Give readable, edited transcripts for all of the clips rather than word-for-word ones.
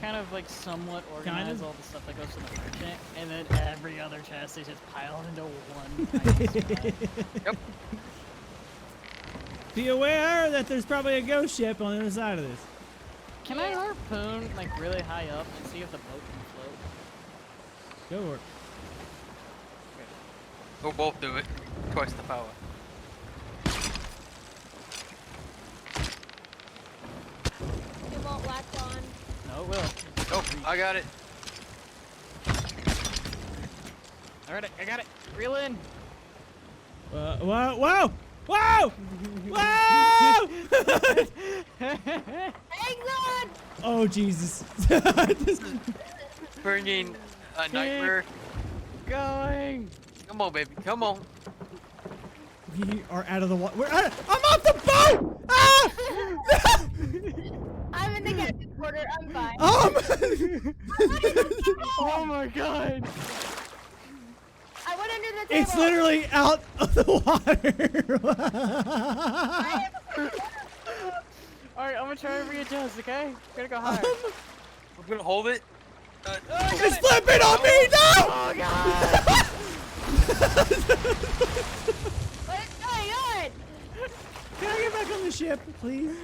kind of like somewhat organize all the stuff that goes to the merchant, and then every other chest is just piled into one tiny spot. Yep. Be aware that there's probably a ghost ship on the other side of this. Can I harpoon like really high up and see if the boat can float? Go work. We'll both do it. Twice the power. It won't latch on. No, it will. Oh, I got it. Alright, I got it. Reel in. Whoa! Whoa! Whoa! Whoa! Hang on! Oh Jesus! Bringing a nightmare. Going. Come on, baby. Come on. We are out of the water. I'm off the boat! Ah! I'm in the captain's quarter. I'm fine. Oh my god. I went under the table. It's literally out of the water. Alright, I'm gonna try to readjust, okay? Gotta go higher. We're gonna hold it. It's flipping on me! No! Oh god! What is going on? Can I get back on the ship, please?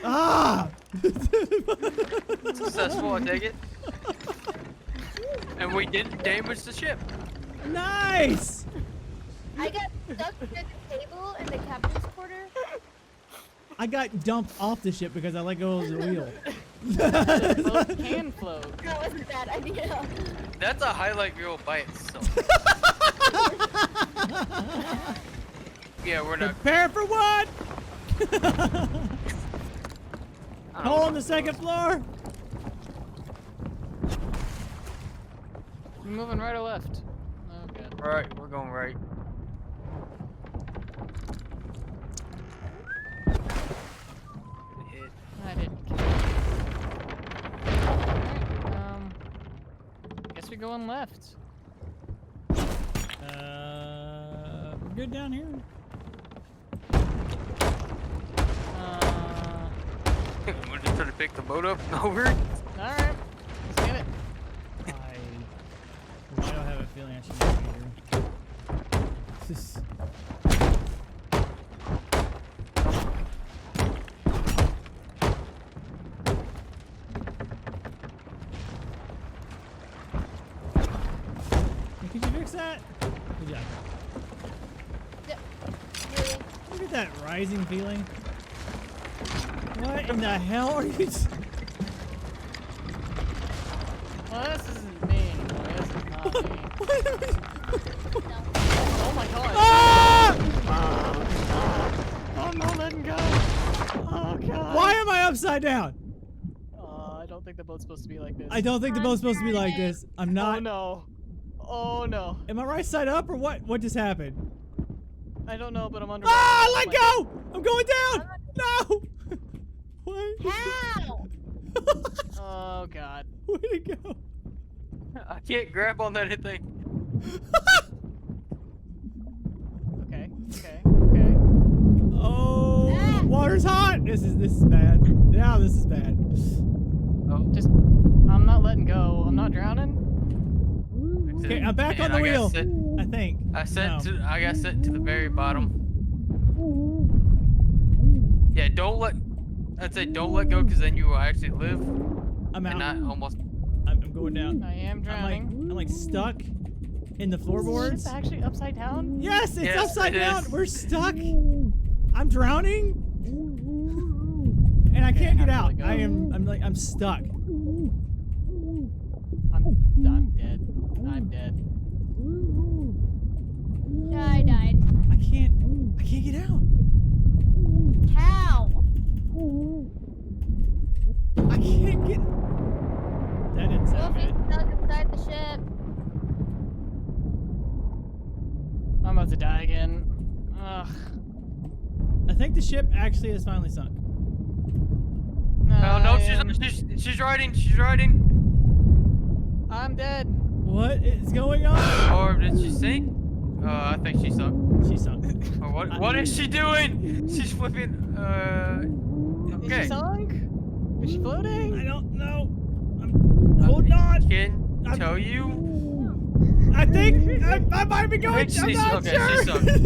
Ah! Successful, I take it. And we didn't damage the ship. Nice! I got stuck to the table in the captain's quarter. I got dumped off the ship because I let go of the wheel. The boat can float. That wasn't a bad idea. That's a highlight reel by itself. Yeah, we're not. Prepare for what? Hole on the second floor. You moving right or left? Oh god. Alright, we're going right. Hit. I didn't. Alright, guess we're going left. We're good down here. We're just trying to pick the boat up and over. Alright, let's get it. Why do I have a feeling I should be here? This. Could you fix that? Good job. Really? Look at that rising feeling. What in the hell are you? Well, this isn't me anymore. This is not me. Oh my god. Ah! I'm not letting go. Oh god. Why am I upside down? I don't think the boat's supposed to be like this. I don't think the boat's supposed to be like this. I'm not. Oh no. Oh no. Am I right side up or what? What just happened? I don't know, but I'm under. Ah! Let go! I'm going down! No! What? How? Oh god. Where'd it go? I can't grab on that thing. Okay. Okay. Oh, water's hot. This is bad. Now this is bad. Oh, Just, I'm not letting go. I'm not drowning. Okay, I'm back on the wheel. I think. I got No. set to the very bottom. Yeah, don't let. I'd say don't let go, because then you will actually live. I'm out. And not almost. I'm going down. I am drowning. I'm like stuck in the floorboards. It's actually upside down. Yes, it's Yes, upside it down. is. We're stuck. I'm drowning, and I Okay, can't get I have out. to let go. I'm stuck. I'm dead. I'm dead. I died. I can't get out. How? I can't get. That didn't sound Wolfie's good. stuck inside the ship. I'm about to die again. Ugh. I think the ship actually has finally sunk. Oh no, she's riding. She's riding. I'm dead. What is going on? Or did she sink? I think she sunk. She sunk. Or what? What is she doing? She's flipping. Is Okay. she sunk? Is Is she floating? I don't know. I'm holding on. Can I'm- tell you. I think I might be going. I'm not Okay, sure. she sucked. She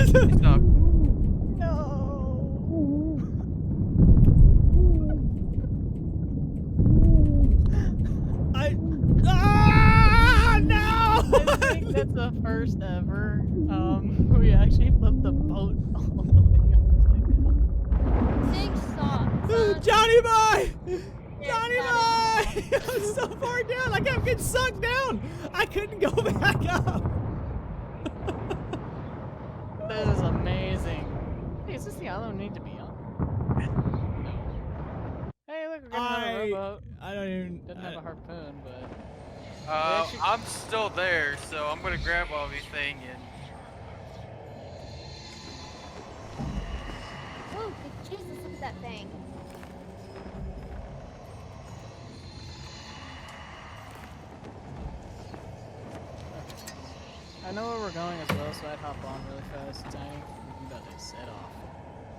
sucked. No. No! I think that's the first ever. We actually flipped the boat all the way upside down. Sing song. Johnny boy! Yes, Johnny got boy! I'm so far down. I kept getting sucked down. I couldn't go back up. This is amazing. Hey, is this the island we need to be on? No. Hey, look, we're getting another rowboat. I don't even. Doesn't have a harpoon, but. I'm still there, so I'm gonna grab everything and. Oh, Jesus, look at that thing. I know where we're going as well, so I'd hop on really fast. Tiny, we about to set off.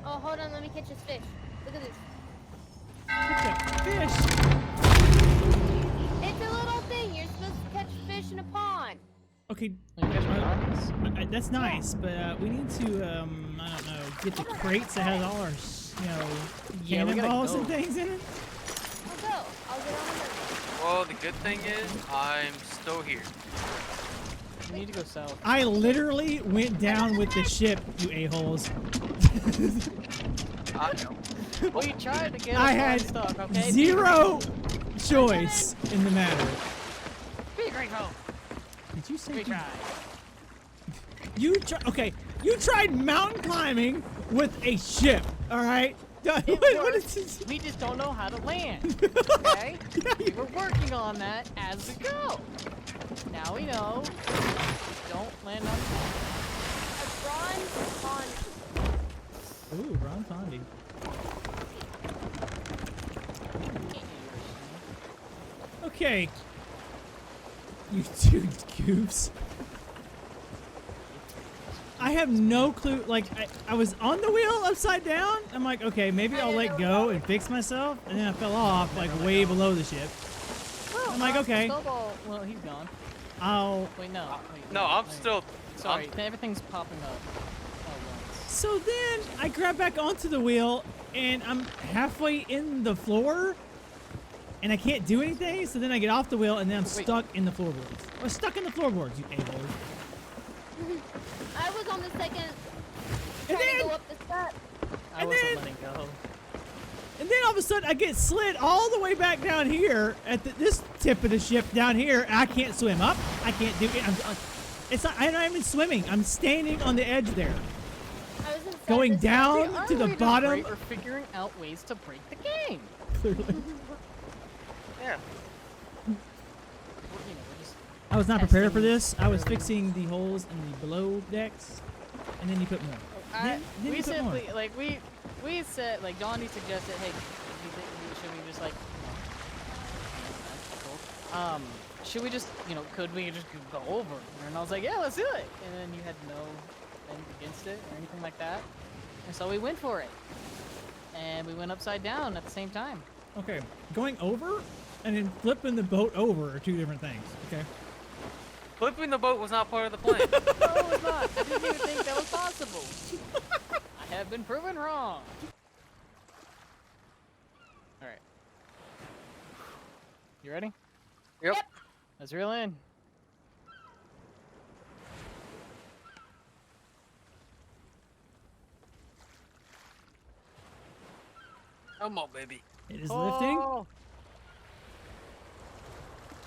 Oh, hold on, let me catch this fish. Look at this. Fish. It's a little thing. You're supposed to catch fish in a pond. Okay. You guys are nice. That's nice, but we need to I don't know, get the crates that has all our Yeah, we gotta cannonballs go. and things in it. I'll go. I'll get on the boat. Well, the good thing is I'm still here. We need to go south. I literally went down with the ship, you a-holes. I know. Well, you tried to get us I had stuck, okay? zero choice in the matter. Be grateful. Did you say We tried. Okay, you tried mountain climbing with a ship, all right? What is this? We just don't know how to land. Okay? We were working on that as we go. Now we know. Don't land on top. A bronze pond. Ooh, Ron Pondy. Okay. You two goofs. I have no clue. Like, I was on the wheel upside down. I'm like, okay, maybe I'll let go and fix myself. And then I fell off, like, way below the ship. I'm like, okay. Snowball. Well, he's gone. I'll. Wait, no. Wait, No, I'm still. Sorry, everything's popping up. All at once. So then I grab back onto the wheel, and I'm halfway in the floor, and I can't do anything. So then I get off the wheel, and then I'm stuck in the floorboards. I was stuck in the floorboards, you a-hole. I was on the second. And Trying to then, go up the steps. I And wasn't then- letting go. and then all of a sudden I get slid all the way back down here at this tip of the ship down here. I can't swim up. I can't do it. I'm not even swimming. I'm standing on the edge there, I was inside going this down Our to the way bottom. break or figuring out ways to break the game. Clearly. Yeah. We're just I was not prepared for Testing this. I was early. fixing the holes in the below decks, and then you put more. Then we you put more. simply like we said like Donnie suggested, hey, should we just like should we just could we just go over? And I was like, yeah, let's do it. And then you had no thing against it or anything like that, and so we went for it, and we went upside down at the same time. Okay, going over and then flipping the boat over are two different things. Okay. Flipping the boat was not part of the plan. No, it was not. I didn't even think that was possible. I have been proven wrong. All right. You ready? Yep. Let's reel in. Come on, baby. It is lifting. Oh,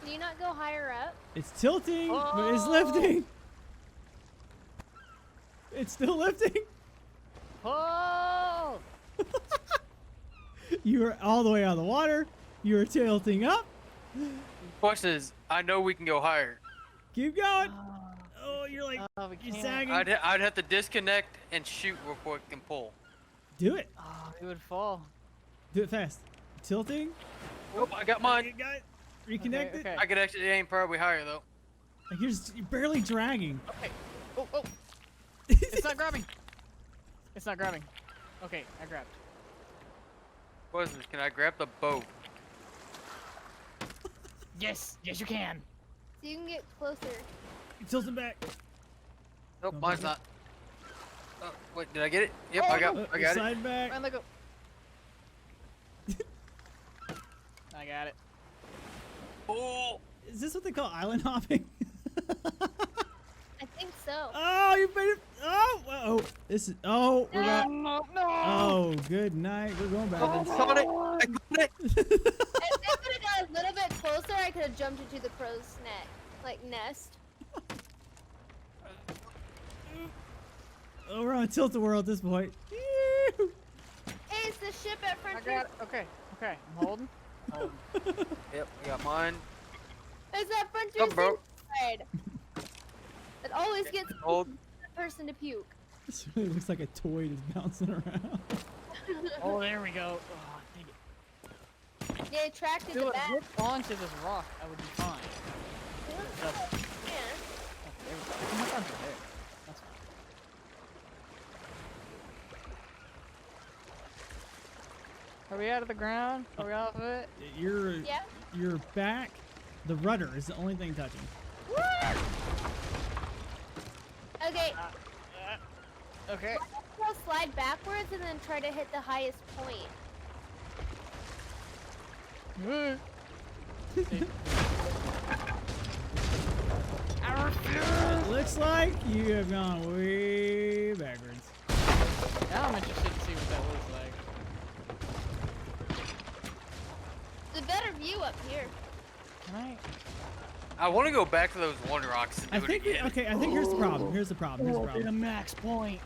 Can you not go higher up? It's tilting, but it's lifting. It's still lifting. oh! You are all the way out of the water. You are tilting up. Question is, I know we can go higher. Keep going. Oh, you're like, We you're can't. sagging. I'd have to disconnect and shoot real quick and pull. Do it. Oh, it would fall. Do it fast. Tilting. Oh, I got mine. You got it. Reconnect it. Okay. I could actually aim probably higher though. Like you're barely dragging. Okay. Oh, oh. It's not grabbing. It's not grabbing. Okay, I grabbed. What is this? Can I grab the boat? Yes, yes you can. So you can get closer. Tilt him back. Nope, Don't mine's do not. Oh, wait, did I get it? Yep, Oh, I got it. Side back. Run, let go. I got it. Oh! Is this what they call island hopping? I think so. Oh, you made it. Oh, oh. This is. Oh, we're not. No, no. Oh, good night. We're going back. I caught it! I caught it! If I could have got a little bit closer, I could have jumped into the crow's neck, like nest. Oh, we're on tilt-a-whirl at this point. Hey, it's the ship at I Frontier. got it. Okay, okay. I'm holding. Holding. Yep, I got mine. It's that Frontier Come, bro. side. It always gets Hold. the person to puke. This really looks like a toy just bouncing around. Oh, there we go. Oh, dang it. They attracted Dude, the bat. hook onto this rock, I would be fine. Yeah. Oh, there we go. I can hook onto there. That's fine. Are we out of the ground? Are we off of it? Yeah. Your back, the rudder is the only thing touching. Okay, Okay. we'll slide backwards and then try to hit the highest point. It looks like you have gone way backwards. Now I'm interested to see what that looks like. It's a better view up here. Can I? I want to go back to those one rocks and do I it think we, again. okay, I think here's the problem. Here's the problem. Here's the Oh, the problem. max point.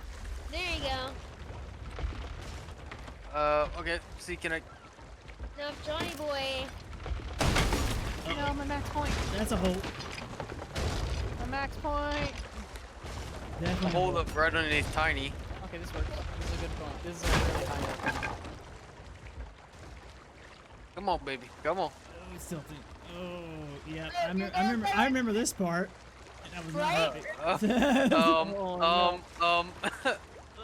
There you go. Okay, see, can I... Now, Johnny boy. No, my max point. That's a hole. My max point. Definitely. Hold up right underneath Tiny. Okay, this works. This is a good point. This is a really high point. Come on, baby. Come on. Oh, it's tilting. Oh, yeah. You're I remember this part. And I was not Right? happy.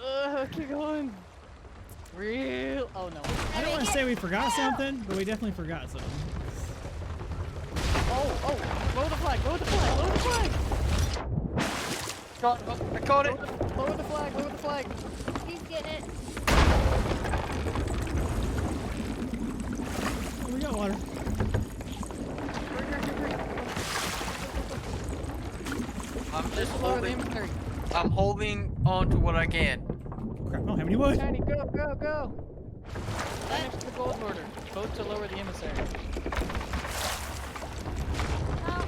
Oh, keep going. Real. Oh no. I don't want to say we forgot something, but we definitely forgot something. Oh, lower the flag. Lower the flag. Lower the flag. I caught it. Lower the flag. Lower the flag. He's getting it. Oh, we got water. I'm just Lower the holding. inventory. I'm holding on to what I can. Crap, I don't have any wood. Tiny, go, go, go. Right next to the gold border. Vote to lower the emissary. Oh,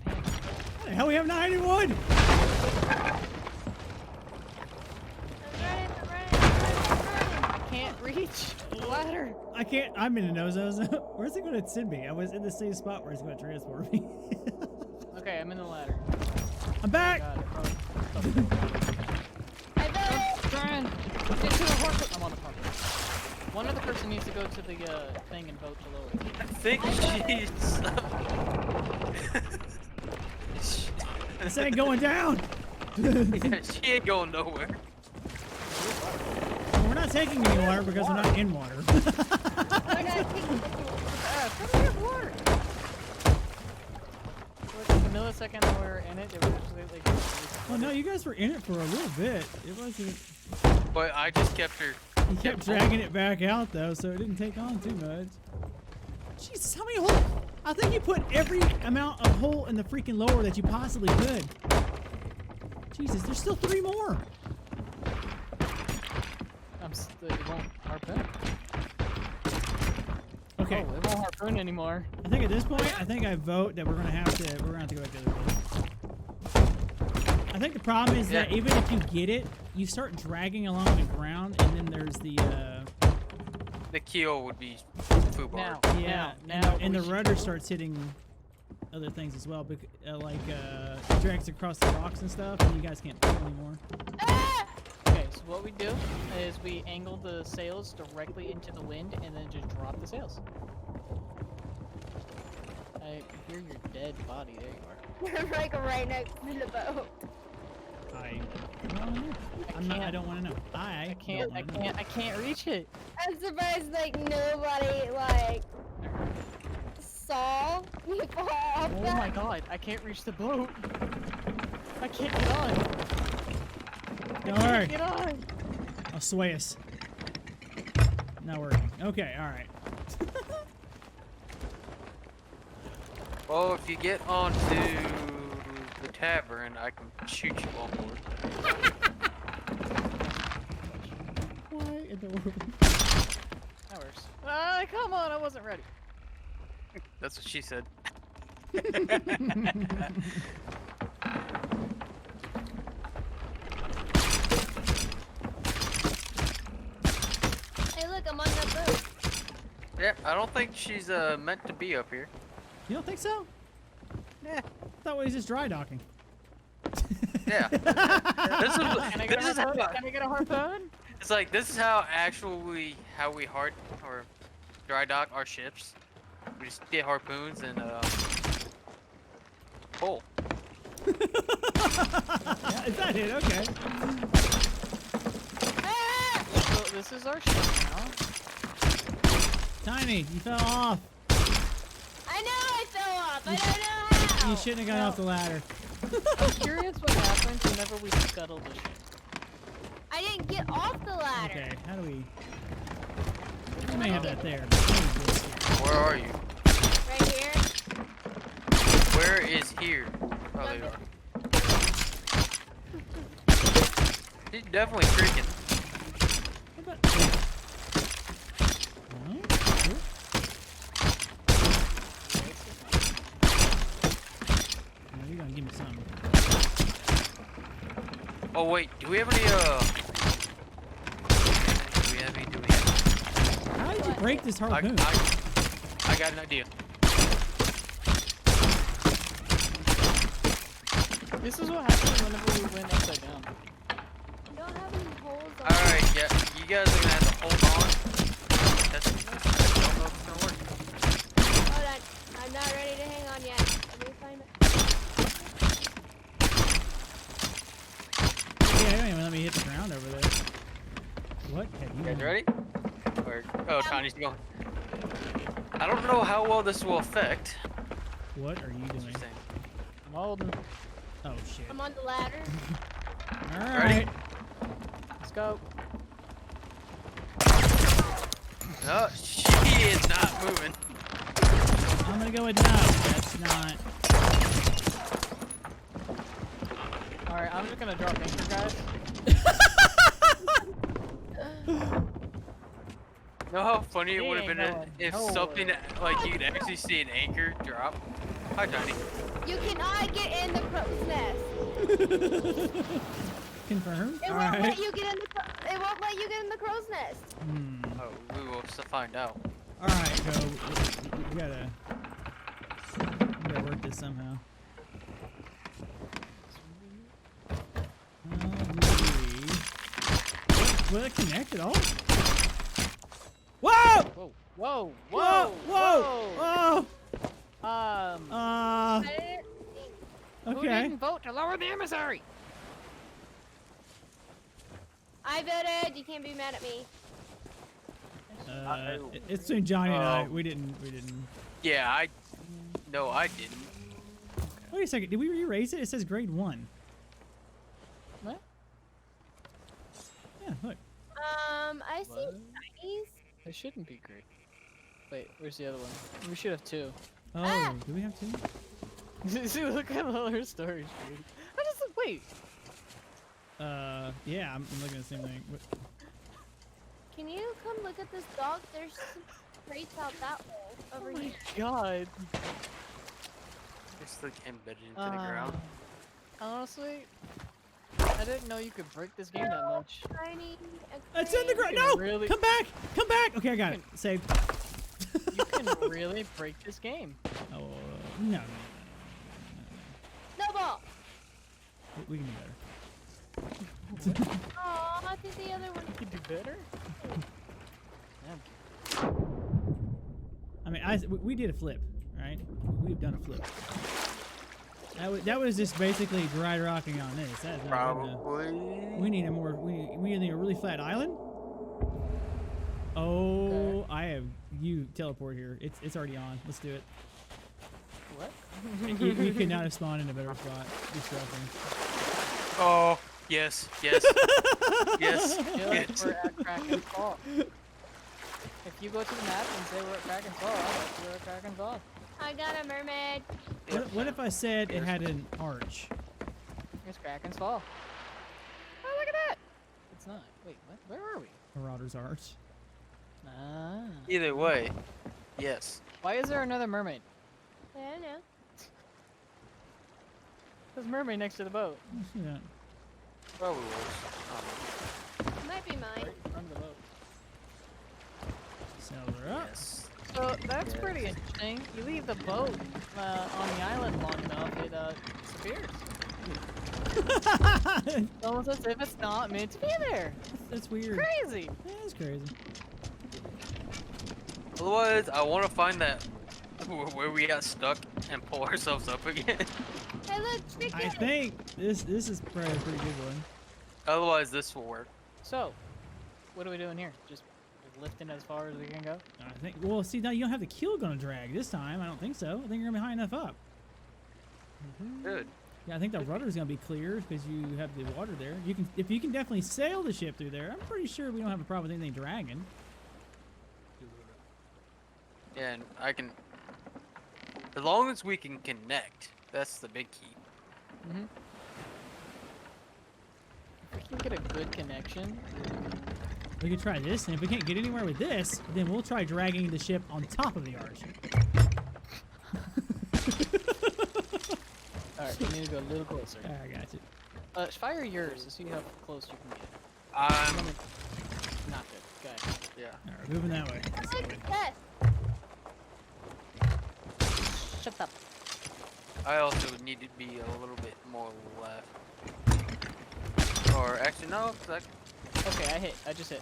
How the hell we have 90 wood? I'm running. I can't reach the ladder. I can't. I'm in a no-zone. Where's it going to send me? I was in the same spot where it's going to transport me. Okay, I'm in the ladder. I'm back. Got it. I vote. Trying. Get to the harpoon. I'm on the harpoon. One other person needs to go to the thing and vote to lower it. I think she's. This ain't going down. Yeah, she ain't going nowhere. Well, we're not taking any water because we're not in water. We're not taking Come here, water. Look, the millisecond that we were in it, it was actually like. Well, no, you guys were in it for a little bit. It wasn't. But I just kept her. You kept dragging it back out though, so it didn't take on too much. Jesus, how many holes? I think you put every amount of hole in the freaking lower that you possibly could. Jesus, there's still 3 more. It won't harpoon. Okay, Oh, it won't harpoon anymore. I think at this point, I think I vote that we're gonna have to go back to the other way. I think the problem is that Yeah. even if you get it, you start dragging along the ground, and then there's the The keel would be foobar. Now, yeah, now, and we the should- rudder starts hitting other things as well, it drags across the rocks and stuff, and you guys can't pull anymore. Okay, so what we do is we angle the sails directly into the wind and then just drop the sails. I hear your dead body. There you are. We're like right next to the boat. I don't know. I don't want to know. I can't. don't wanna know. I can't reach it. I'm surprised like nobody like Oh my god, I can't reach the boat. I can't get on. Don't worry. Get on. I'll sway us. Not working. Okay, alright. Well, if you get onto the tavern, I can shoot you on board. Why in the world? That works. Come on, I wasn't ready. That's what she said. Hey, look, I'm on that boat. Yep, I don't think she's meant to be up here. You don't think so? Yeah. I thought we was just dry docking. Yeah. Can I get a harpoon? Can I get a harpoon? It's like this is how how we dry dock our ships. We just get harpoons and pull. Yeah, is that it? Okay. Ah! So this is our ship now. Tiny, you fell off. I know I fell off. I don't know how. You shouldn't have gone off the ladder. I'm curious what happens whenever we scuttle the ship. I didn't get off the ladder. Okay, how do we... We may have that there. Where are you? Right here. Where is here? Oh, there you are. She's definitely creaking. How about... No? Cool. No, you're gonna give me some. Oh wait, do we have any do we have How did you break this I harpoon? got an idea. This is what happens whenever we went upside down. I don't have any holes on Alright, yeah, you guys are gonna have to hold on. I don't know if it's gonna work. Hold on. I'm not ready to hang on yet. Let me find it. Yeah, they don't even let me hit the ground over there. What have you You guys done? ready? Oh, Tiny's going. I don't know how well this will affect. What are you That's what doing? you're saying. I'm holding. Oh shit. I'm on the ladder. Alright. Let's go. No, she is not moving. I'm gonna go with no. That's not. Alright, I'm just gonna drop anchor, guys. Know how funny it would have Ain't been going if nowhere. something like you'd actually see an anchor drop. Hi, Tiny. You cannot get in the crow's nest. Confirmed? It won't Alright. let you get in the. It won't let you get in the crow's nest. Hmm. Oh, we will still find out. Alright, go. We gotta work this somehow. Will it connect at all? Whoa! Whoa, whoa, Whoa! whoa, Whoa! I didn't think. Who Okay. didn't vote to lower the emissary? I voted. You can't be mad at me. It's between Johnny and I. Oh. We didn't. Yeah, No, I didn't. Wait a second. Did we re-raise it? It says grade 1. What? Yeah, look. I see What? Chinese. It shouldn't be great. Wait, where's the other one? We should have two. Oh, Ah! do we have 2? See, look at all her storage, dude. I just wait. Yeah, I'm looking at the same thing. Can you come look at this dog? There's some crates out that hole over Oh my here. god. It's like embedded into the ground. Honestly, I didn't know you could break this game that much. Tiny. It's in the ground. You No! can really- Come back! Come back! Okay, I got it. Saved. You can really break this game. Oh, no. No ball. We can do better. Oh, I think the other one. You can do better. I mean, we did a flip, right? We've done a flip. That was just basically dry rocking on this. That's not good enough. Probably. We need a more. We need a really flat island. Oh, Okay. I have you teleport here. It's already on. Let's do it. What? You could not have spawned in a better spot. Just dropping. Oh, yes, yes, yes, yes. We're at Kraken's Fall. If you go to the map and say we're at Kraken's Fall, we're at Kraken's Fall. I got a mermaid. What if I said it had an arch? It's Kraken's Fall. Oh, look at that! It's not. Wait, what? Where are we? Marauder's arch. Ah. Either way, yes. Why is there another mermaid? I don't know. There's a mermaid next to the boat. Yeah. Probably was. It might be mine. Under the boat. Sails are up. Yes. So that's pretty interesting. You leave the boat on the island long enough, it disappears. It's almost as if it's not meant to be there. That's weird. Crazy. Yeah, that's crazy. Otherwise, I want to find that where we got stuck and pull ourselves up again. Hey, look, chicken. I think this is probably a pretty good one. Otherwise, this will work. So, what are we doing here? Just lifting as far as we can go? I think. Well, see now you don't have the keel gonna drag this time. I don't think so. I think you're gonna be high enough up. Good. Yeah, I think the rudder's gonna be clear because you have the water there. You can, if you can definitely sail the ship through there. I'm pretty sure we don't have a problem with anything dragging. Yeah, and I can. As long as we can connect, that's the big key. Mm-hmm. If we can get a good connection. We could try this, and if we can't get anywhere with this, then we'll try dragging the ship on top of the arch. Alright, we need to go a little closer. I got you. Fire yours to see how close you can get. I'm. Not good. Good. Yeah. All right, moving that way. Look, yes. Shut up. I also need to be a little bit more left. Or actually, no. 'Cause Okay, I hit. I just hit.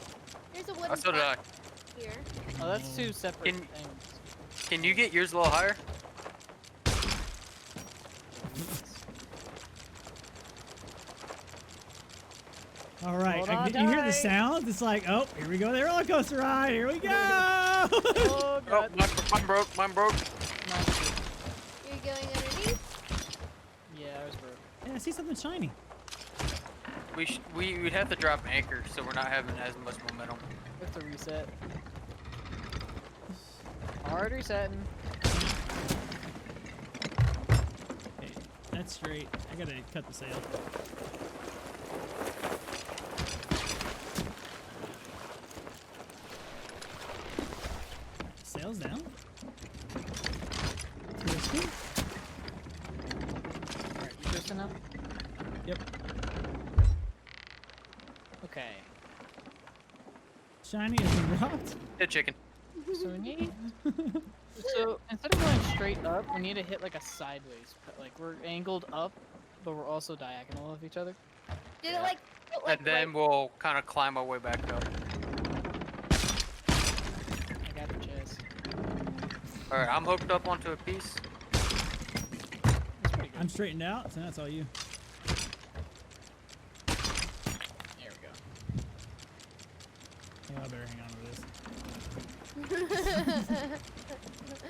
Here's a wooden so did I. platform here. Oh, that's two separate Can- things. Can you get yours a little higher? All right, Hold on you hear the tight. sound? It's like, oh, here we go, the roller coaster ride. Here we go. Oh, Oh, God. mine broke. Mine broke. Mine too. You're going underneath? Yeah, ours broke. Yeah, I see something shiny. We'd have to drop anchor, so we're not having as much momentum. We have to reset. Hard resetting. Okay, that's straight. I gotta cut the sail. Sails down. Twisting. Alright, you twisting now? Yep. Okay. Shiny has been dropped. Hit chicken. So we need. So instead of going straight up, we need to hit like a sideways. Like we're angled up, but we're also diagonal of each other. Did Yeah. it like And then we'll kind of climb our way back up. I got the chest. Alright, I'm hooked up onto a piece. That's pretty good. I'm straightened out, so that's all you. There we go. Yeah, I better hang on to this.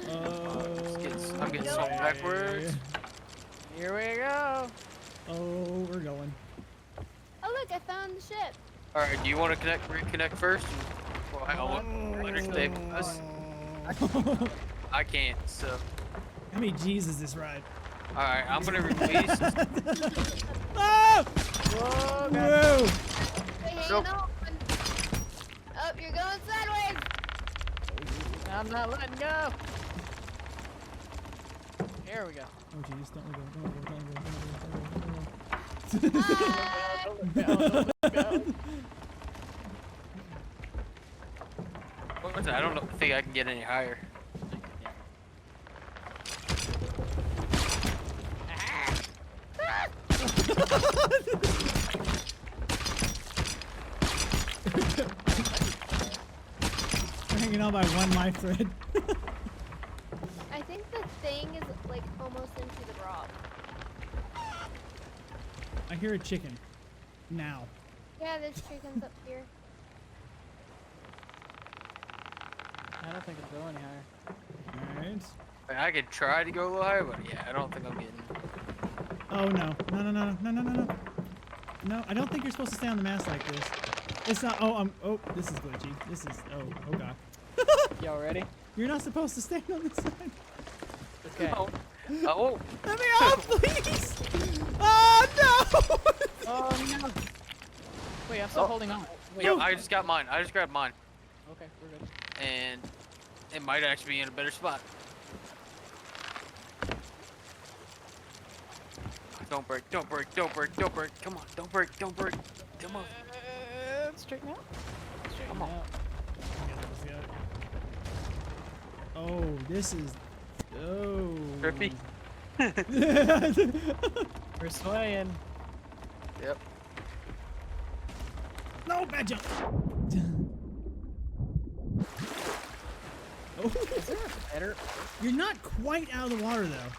I'm Oh, getting No so way. backwards. Here we go. Oh, we're going. Oh look, I found the ship. Alright, do you want to reconnect first? Well, hang on. Let her stay with us. I can't, so. How many G's is this ride? Alright, I'm gonna release. Oh! Whoa, God. Whoa! Wait, hang Nope. on. Oh, you're going sideways. I'm not letting go. Here we go. Oh jeez, don't let go, don't Bye. What's that? I don't think I can get any higher. We're hanging on by one life thread. I think the thing is like almost into the rock. I hear a chicken. Now. Yeah, there's chickens up here. I don't think it'll go any higher. Alright. I could try to go a little higher, but yeah, I don't think I'm getting. Oh no. No. No, I don't think you're supposed to stay on the mast like this. It's not. Oh, this is glitchy. This is. Oh god. Y'all ready? You're not supposed to stand on this side. Okay. Oh. Oh. Let me off, please. Oh no. Oh no. Wait, I'm still holding on. Wait. Yo, I just got mine. I just grabbed mine, Okay, we're good. and it might actually be in a better spot. Don't break, don't break, don't break, don't break. Come on, don't break, don't break. Come on. Straighten out. Straighten Come on. out. Oh, this is. Oh. Trippy. We're swaying. Yep. No, bad jump. Oh. Is there a better? You're not quite out of the water though.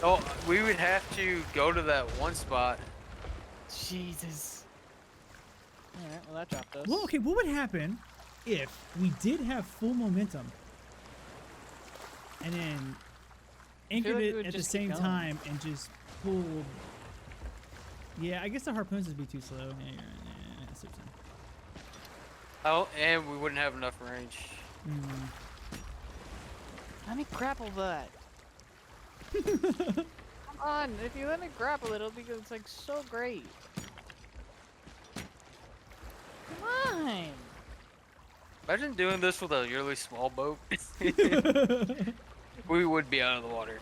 Oh, we would have to go to that one spot. Jesus. All right. Well, that dropped us. Well, okay. What would happen if we did have full momentum and then anchored like we it would at the just keep same going. time and just pulled? Yeah, I guess the harpoons would be too slow. Yeah, you're right. Yeah, that's what I'm Oh, and we wouldn't have enough range. saying. Let me grapple that. Come on, if you let me grapple it, it'll be it's like so great. Come on. Imagine doing this with a really small boat. We would be out of the water.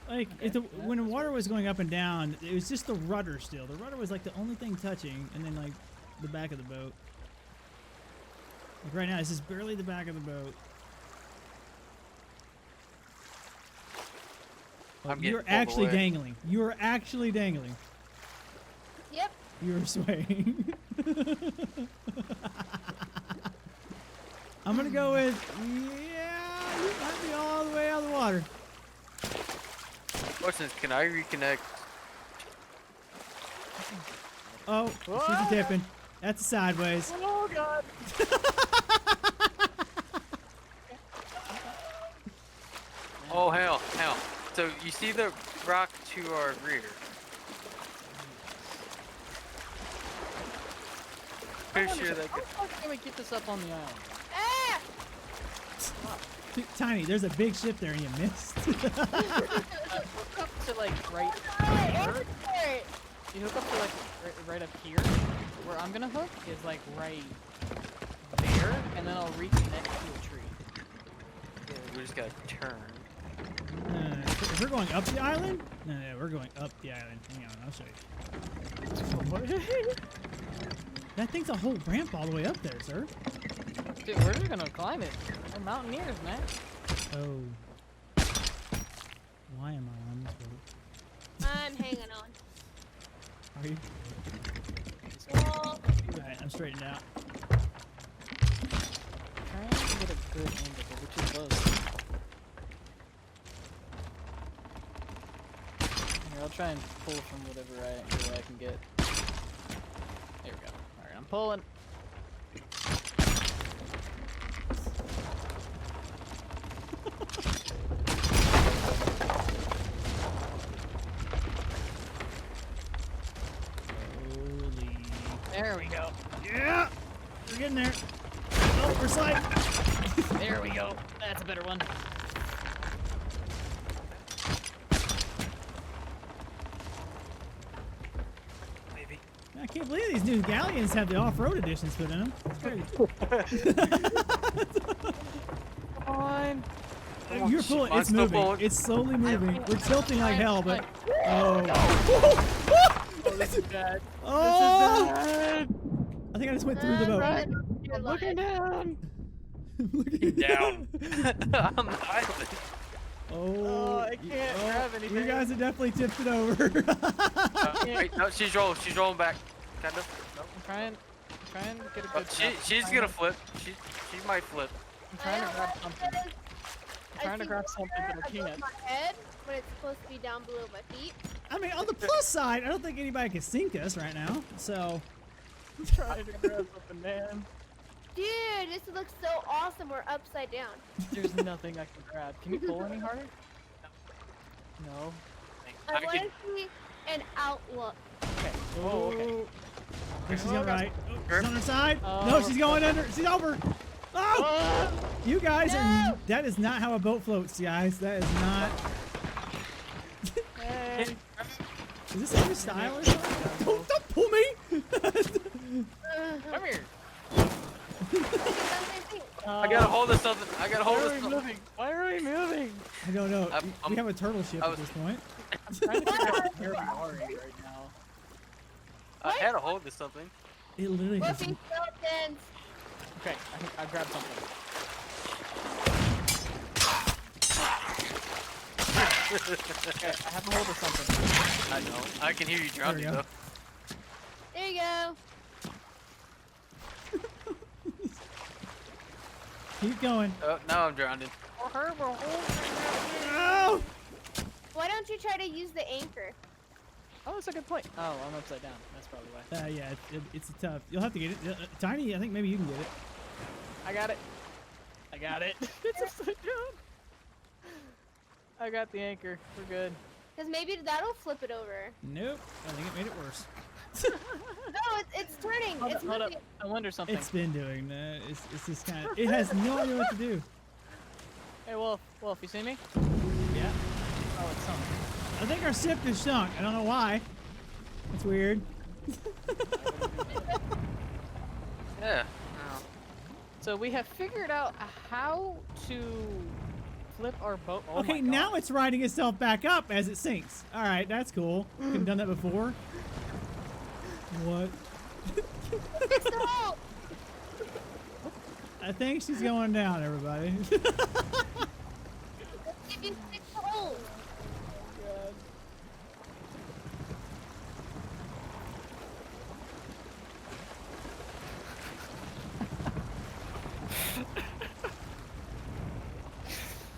Like, if when the water was going up and down, it was just the rudder still. The rudder was like the only thing touching, and then like the back of the boat. Like right now, this is barely the back of the boat. Oh, I'm getting you're pulled actually away. dangling. You are actually dangling. Yep. You're swaying. I'm gonna go with, yeah, you might be all the way out of the water. Question is, can I reconnect? Oh, she's a tipping. That's a sideways. Oh god. Oh, hell. So you see the rock to our rear? Pretty sure that could. How the fuck can we get this up on the island? Ah! Tiny, there's a big ship there and you missed. Hook up to like right Oh, here. You hook up to like right up here. Where I'm gonna hook is like right there, and then I'll reconnect to a tree. Yeah, we just gotta turn. If we're going up the island? No, we're going up the island. Hang on, I'll show you. That thing's a whole ramp all the way up there, sir. Dude, we're just gonna climb it. We're mountaineers, man. Oh. Why am I on this boat? I'm hanging on. Are you? Well, Alright, I'm straightened out. Trying to get a good angle, but we're too close. Here, I'll try and pull from whatever I can get. There we go. Alright, I'm pulling. Holy. There we go. Yeah! We're getting there. Oh, we're sliding. There we go. That's a better one. Maybe. I can't believe these new galleons have the off-road editions put in them. It's crazy. Come on. You're pulling. I'm It's still moving. pulling. It's slowly moving. We're tilting like hell, but Oh, this is bad. oh! This is bad. I think I just went through the boat. run. You're I'm looking down. Look at you. Down. On the island. Oh, I can't grab You anything. guys have definitely tipped it over. Wait, no, she's rolling back. Kind of. No. I'm trying to get a Oh, good. she's gonna flip. She might flip. I'm trying to grab something. I'm trying to grab something, but I can't. My head when it's supposed to be down below my feet. I mean, on the plus side, I don't think anybody can sink us right now. So, I'm trying to grab something, man. Dude, this looks so awesome. We're upside down. There's nothing I can grab. Can you pull any harder? No. I want to see an outlook. Okay. Oh, okay. Oh, she's all right. Oh, she's on her side. Oh, No, she's going under. She's over. Oh! Ah! You guys are. No! That is not how a boat floats, guys. That is not. Hey. Is this a new style or something? Don't pull me! Come here. I gotta hold of something. I gotta hold of something. Moving? Why are we moving? I don't know. I'm- We have a turtle ship I at was- this point. I'm trying to figure out where we are right now. I had a hold of something. It literally has. Fluffy skeletons. Okay, I think I grabbed something. Okay, I have a hold of something. I know. I can hear you drowning go. though. There you go. Keep going. Oh, now I'm drowning. No! Why don't you try to use the anchor? Oh, that's a good point. Oh, I'm upside down. That's probably why. Yeah, it's tough. You'll have to get it. Tiny, I think maybe you can get it. I got it. I got it. It's upside down. I got the anchor. We're good. Because maybe that'll flip it over. Nope. I think it made it worse. No, it's turning. Hold It's up, hold up. moving. I wonder something. It's been doing that. It's just kind of. It has no idea what to do. Hey, Wolf. Wolf, you see me? Yeah. Oh, it's something. I think our ship is sunk. I don't know why. That's weird. Yeah. So we have figured out how to flip our boat. Oh Okay, my now God. it's riding itself back up as it sinks. All right, that's cool. Couldn't done that before. What? Fix the hole. I think she's going down, everybody. If you fix the hole.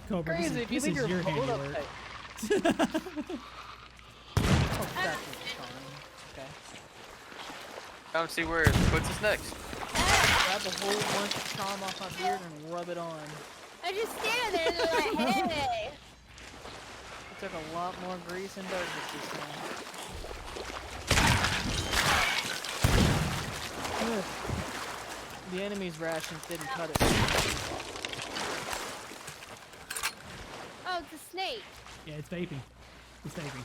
Cobra, this Crazy is, if you this leave is your your boat handiwork. upside. Oh, that's fine. Okay. Come see where it puts us next. Grab a whole bunch of charm off my beard and rub it on. I just stand there and they're like, hey. It took a lot more grease and dirt this time. Ugh. The enemy's rations didn't cut it. Oh, it's a snake. Yeah, it's vaping. It's vaping.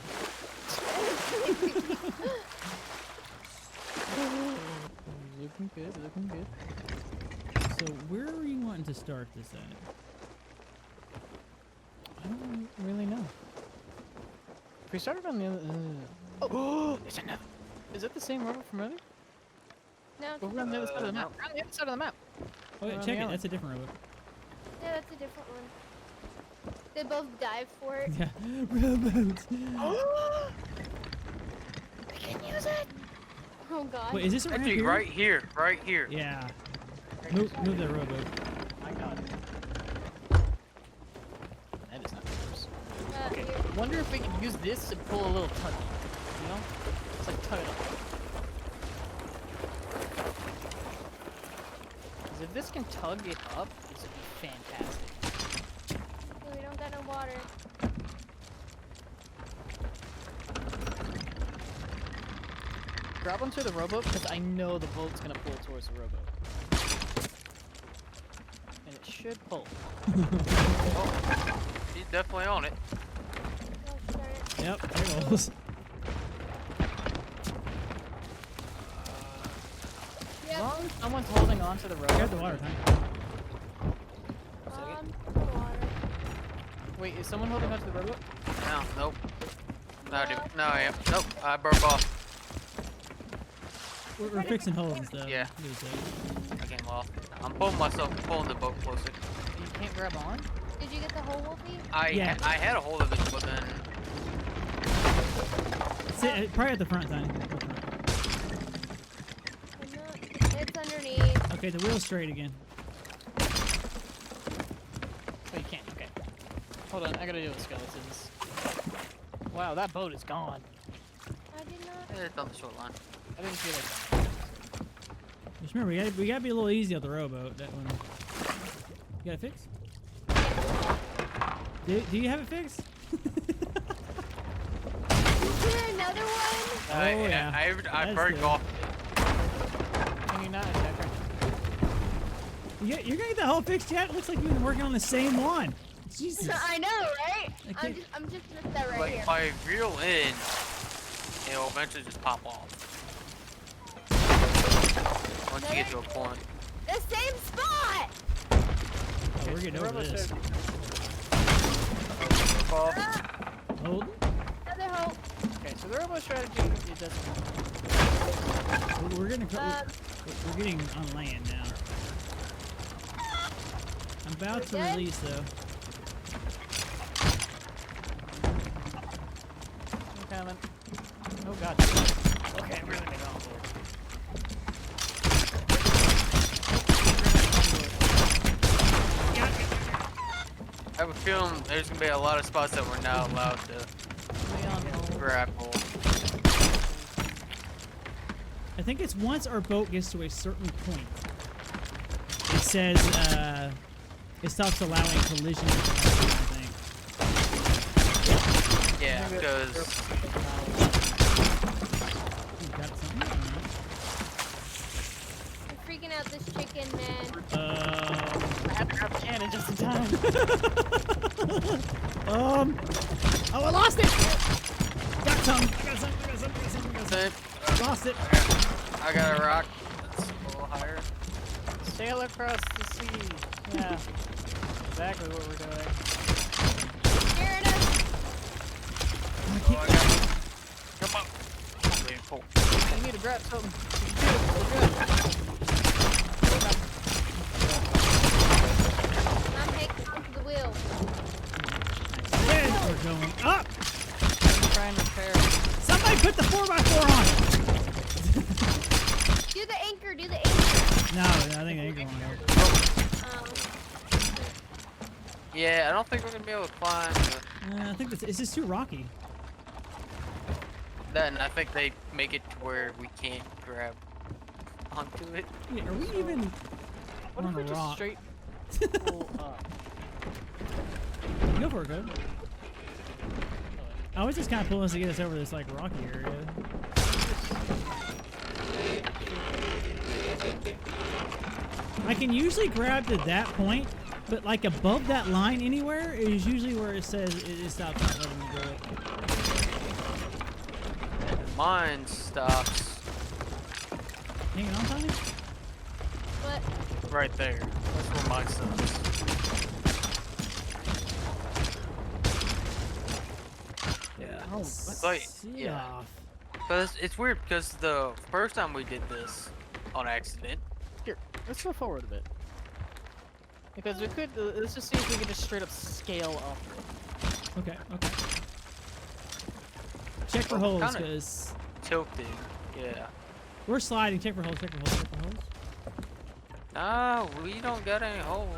Looking good, looking good. So where are you wanting to start this at? I don't really know. If we started on the other... Oh, there's another. Is that the same rubber from earlier? No, it's We're on the other side of the map. We're on the other side of the map. Oh, yeah, We're on check the it. island. That's a different robot. yeah, that's a different one. They both dive for it. Yeah, robots. I can use it. Oh god. Wait, is this around Actually, here? right here. Right here. Yeah. Move the rowboat. I got it. That is not close. Okay. Here. Wonder if we can use this to pull a little tug. You know? It's like tug it up. Because if this can tug it up, this would be fantastic. We don't got no water. Grab onto the rowboat because I know the boat's gonna pull towards the rowboat. And it should pull. Oh, he's definitely on it. Oh, darn it. Yep, there it goes. As Yep. long as someone's holding on to the Grab rowboat. the water tank. The water. Wait, is someone holding on to the rowboat? No, nope. No, I do. No, I am. Nope, I broke off. We're fixing holes and stuff. Yeah. Give it a sec. I came off. I'm pulling myself, pulling the boat closer. You can't grab on? Did you get the whole Wolfie? Yeah. I had a hold of it, but then Sit, probably at the front, Tiny. It's underneath. Okay, the wheel's straight again. Oh, you can't. Okay. Hold on, I gotta deal with skeletons. Wow, that boat is gone. I did not. it's on the short line. I didn't feel like that. There's Remember, we gotta be a little easy on the rowboat. That one. You got it fixed? Do you have it fixed? Is there another one? Oh, yeah. I That's broke good. off. Can you not attack her? You're gonna get that whole fixed yet? It looks like you've been working on the same one. Jesus. I know, right? Okay. I'm just with that right Like here. if I reel in, it'll eventually just pop off. Once you get to a point. The same spot. Oh, we're getting over this. Hold. Another hope. Okay, so the robo strategy, it doesn't work. We're getting on land now. I'm about to Okay. release though. I'm coming. Oh god. Okay, I'm really making on board. I have a feeling there's gonna be a lot of spots that we're not allowed to grapple. I think it's once our boat gets to a certain point. It says it stops allowing collision. I think. Yeah, because Ooh, got something. I'm freaking out this chicken, man. I had to grab the cannon just in time. Oh, I lost it. Got some. Lost it. I got a rock that's a little higher. Sail across the sea. Yeah. Exactly what we're doing. Scaring us. Oh, I got it. Come on. Really cool. You need to grab something. We're good. I'm hanging onto the wheel. And we're going up. I'm trying to repair it. Somebody put the 4x4 on. Do the anchor. Do the anchor. No, I think the anchor won't help. Um, Yeah, I don't think we're gonna be able to climb I think it's just too rocky. that, and I think they make it to where we can't grab onto it. Yeah, are we even What on if we a just rock? straight pull up? Go for it, go. I was just kind of pulling us to get us over this like rocky area. I can usually grab to that point, but like above that line anywhere is usually where it says it stops not letting me do it. Mine stops Hang on, Tommy. but right there. That's where mine stops. Yeah. Oh, It's like, see yeah. off. But it's weird because the first time we did this on accident, Here, let's go forward a bit. Because we could, let's just see if we can just straight up scale up. Okay, okay. Check for Well, holes, kinda- because tilted. Yeah. we're sliding. Check for holes, check for holes, check for holes. No, we don't got any holes.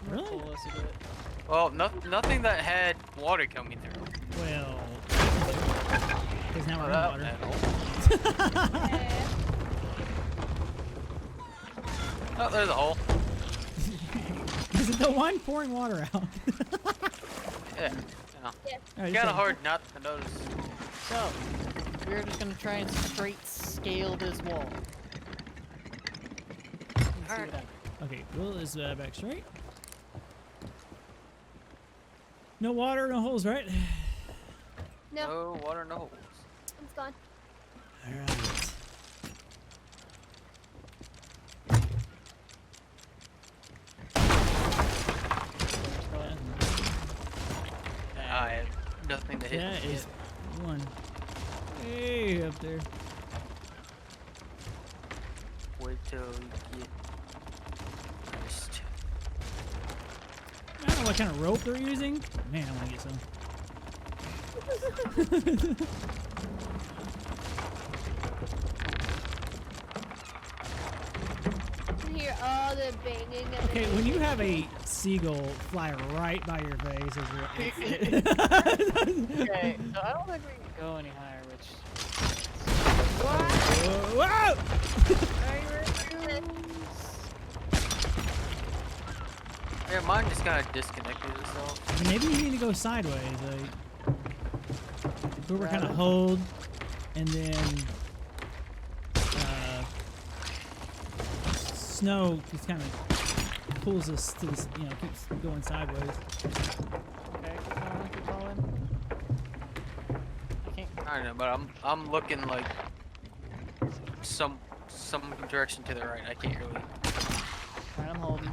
Really? Pull us a bit. Well, nothing that had water coming through. Well, because now we're in that water. had holes. yeah. Oh, there's a hole. Is it the one pouring water out? Yeah. No. Yes. Alright, Kind so- of hard not to notice. So, we're just gonna try and straight scale this wall. Let's see what happens. Okay, Will is back straight. No water, no holes, right? No, No water, no holes. it's gone. Alright. I had nothing to hit. That me is yet. one. Way up there. Wait till you get finished. I don't know what kind of rope they're using. Man, I want to get some. You can hear all the banging. Of Okay, the when you have a seagull fly right by your face as you're... Okay, so I don't think we can go any higher, which... Whoa! Are you ready? Yeah, mine just kind of disconnected itself. Maybe you need to go sideways. Like, if we were kind of hold, and then snow just kind of pulls us to this, you know, keeps going sideways. Okay, keep going. I can't. I don't know, but I'm looking like some direction to the right. I can't really. Alright, I'm holding.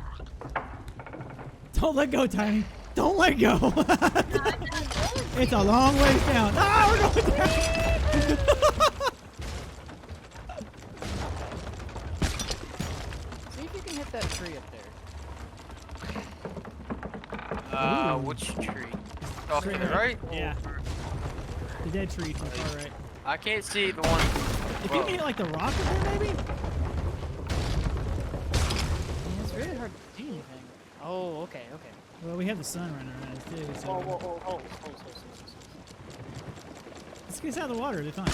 Don't let go, Tiny. Don't let go. It's a long ways down. Ah, we're going down. See if you can hit that tree up there. Ooh. Which tree? Off to Tree the right. right? Yeah. The dead tree to the far right. I can't see the one. If you can hit like the rock up there, maybe? Yeah, it's really hard to do anything. Oh, okay. Well, we have the sun running around us too, so. Oh. Let's get us out of the water, they're fine.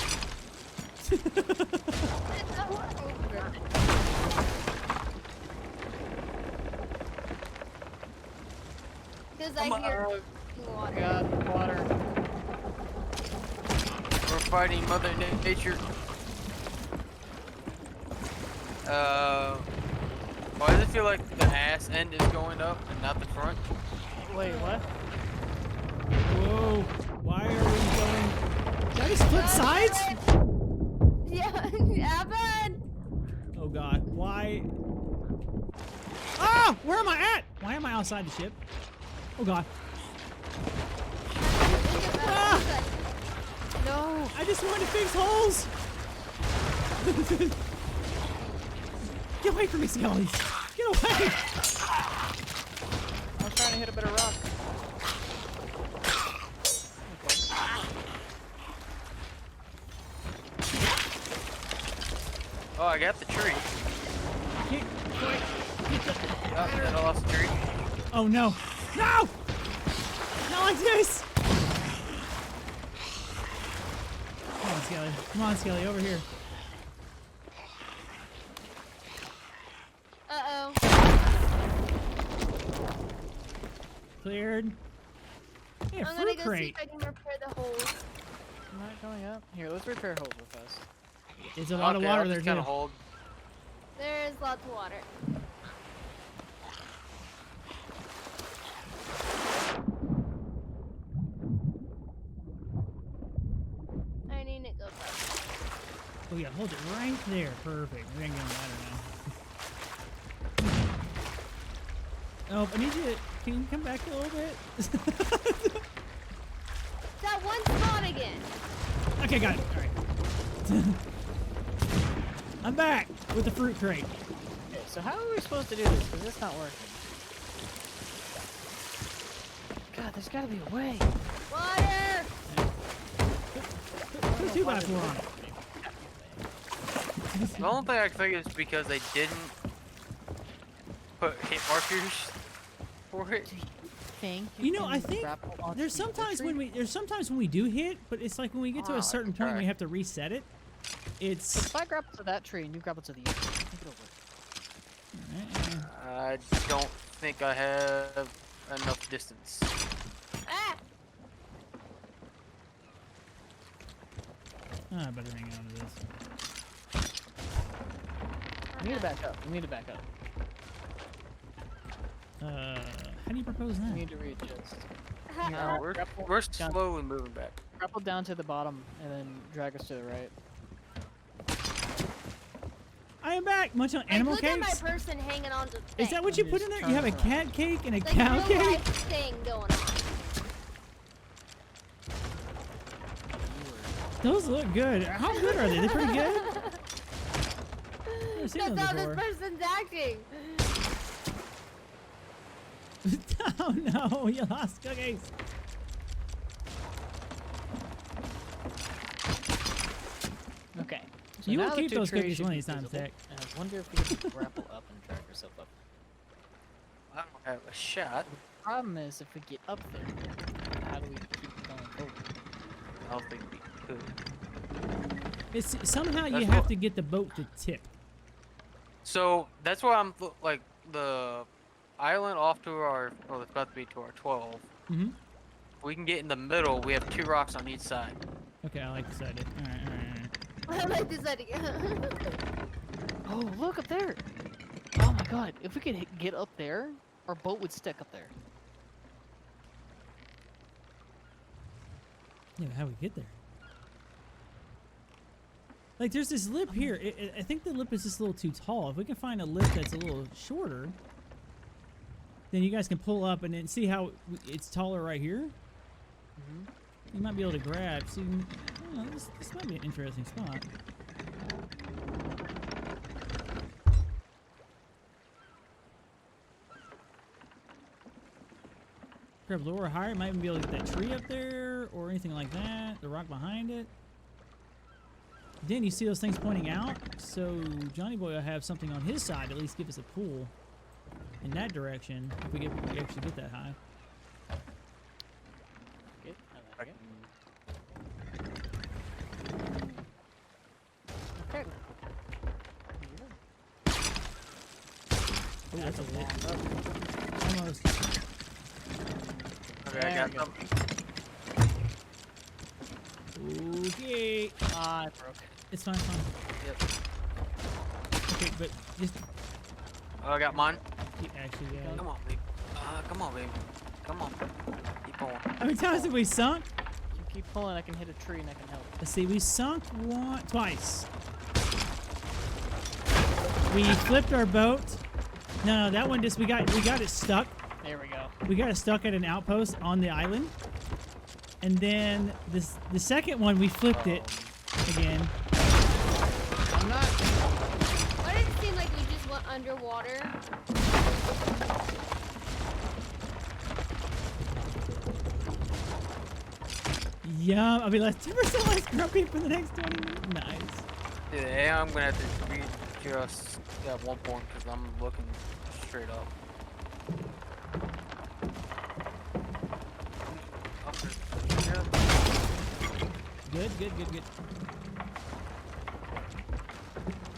Because I hear water. God, water. We're fighting Mother Nature. Why does it feel like the ass end is going up and not the front? Wait, what? Whoa, why are we going? Did I just flip sides? Yeah, Evan! Oh god, why? Ah, where am I at? Why am I outside the ship? Oh god. Ah! No, I just wanted to fix holes. Get away from me, Skellies. Get away. I was trying to hit a better rock. Oh, I got the tree. Get quick. Oh, then I lost the tree. Oh no. No! Not like this! Come on, Skelly. Come on, Skelly, over here. Uh-oh. Cleared. Hey, a I'm fruit gonna go see crate. if I can repair the holes. I'm not going up. Here, let's repair holes with us. There's a lot of Okay, water I'll there, just too. kind of hold. There is lots of water. I need to go back. Oh, yeah, hold it right there. Perfect. We're gonna get on the ladder now. Oh, I need you to... Can you come back a little bit? That one spot again. Okay, got it. All right. I'm back with the fruit crate. Okay, so how are we supposed to do this? Because it's not working. God, there's gotta be a way. Water! Put a 2x4 on it. The only thing I can think is because they didn't put hit markers for it. You know, I think there's sometimes when we do hit, but it's like when we get to a certain point, we have to reset it. It's. If I grapple to that tree and you grapple to the other, I think it'll work. I don't think I have enough distance. Ah! I better hang on to this. We need to back up. We need to back up. How do you propose that? We need to readjust. No, we're slowly moving back. Grapple down to the bottom and then drag us to the right. I am back. Munch on animal look at cakes. my person hanging on to the Is that what you put in there? You have a cat cake and a like cow real cake. life thing going on? Those look good. How good are they? They're pretty good. Never seen That's those how this before. person's acting. Oh no, you lost cookies. Okay. So You will now the keep two those trees cookies should one be of these times, visible, Tech. and I wonder if we can grapple up and drag ourselves up. I don't have a shot. The problem is if we get up there, how do we keep going forward? I don't think we could. It's somehow you That's have what- to get the boat to tip. So that's why I'm like the island off to our, well, it's about to be to our 12. Mm-hmm. We can get in the middle. We have 2 rocks on each side. Okay, I like this idea. All right, all right, all right. I like this idea. Oh, look up there. Oh my god, if we could get up there, our boat would stick up there. Yeah, but how we get there? Like, there's this lip here. I think the lip is just a little too tall. If we can find a lip that's a little shorter, then you guys can pull up and then see how it's taller right here. You might be able to grab. See, I don't know, this might be an interesting spot. Grab lower, higher. Might even be able to get that tree up there or anything like that. The rock behind it. Then you see those things pointing out. So Johnny Boy will have something on his side. At least give us a pull in that direction if we actually get that high. Okay, I like it. Okay. Ooh, that's a long hit. boat. Almost. Okay, There I we got go. them. Okay. Ah, I broke it. It's fine, fine. Yep. Okay, but just Oh, I got mine. keep actually. Come on, babe. Come on, babe. Come on. Keep going. How many times have we sunk? If you keep pulling, I can hit a tree and I can help. Let's see. We sunk twice. We flipped our boat. No, that one just we got it stuck. There we go. We got it stuck at an outpost on the island. And then the second one we flipped it again. I'm not. Why did it seem like we just went underwater? Yeah, I'll be less 2% less grumpy for the next 20 minutes. Nice. Yeah, I'm gonna have to read just at one point because I'm looking straight up. Good.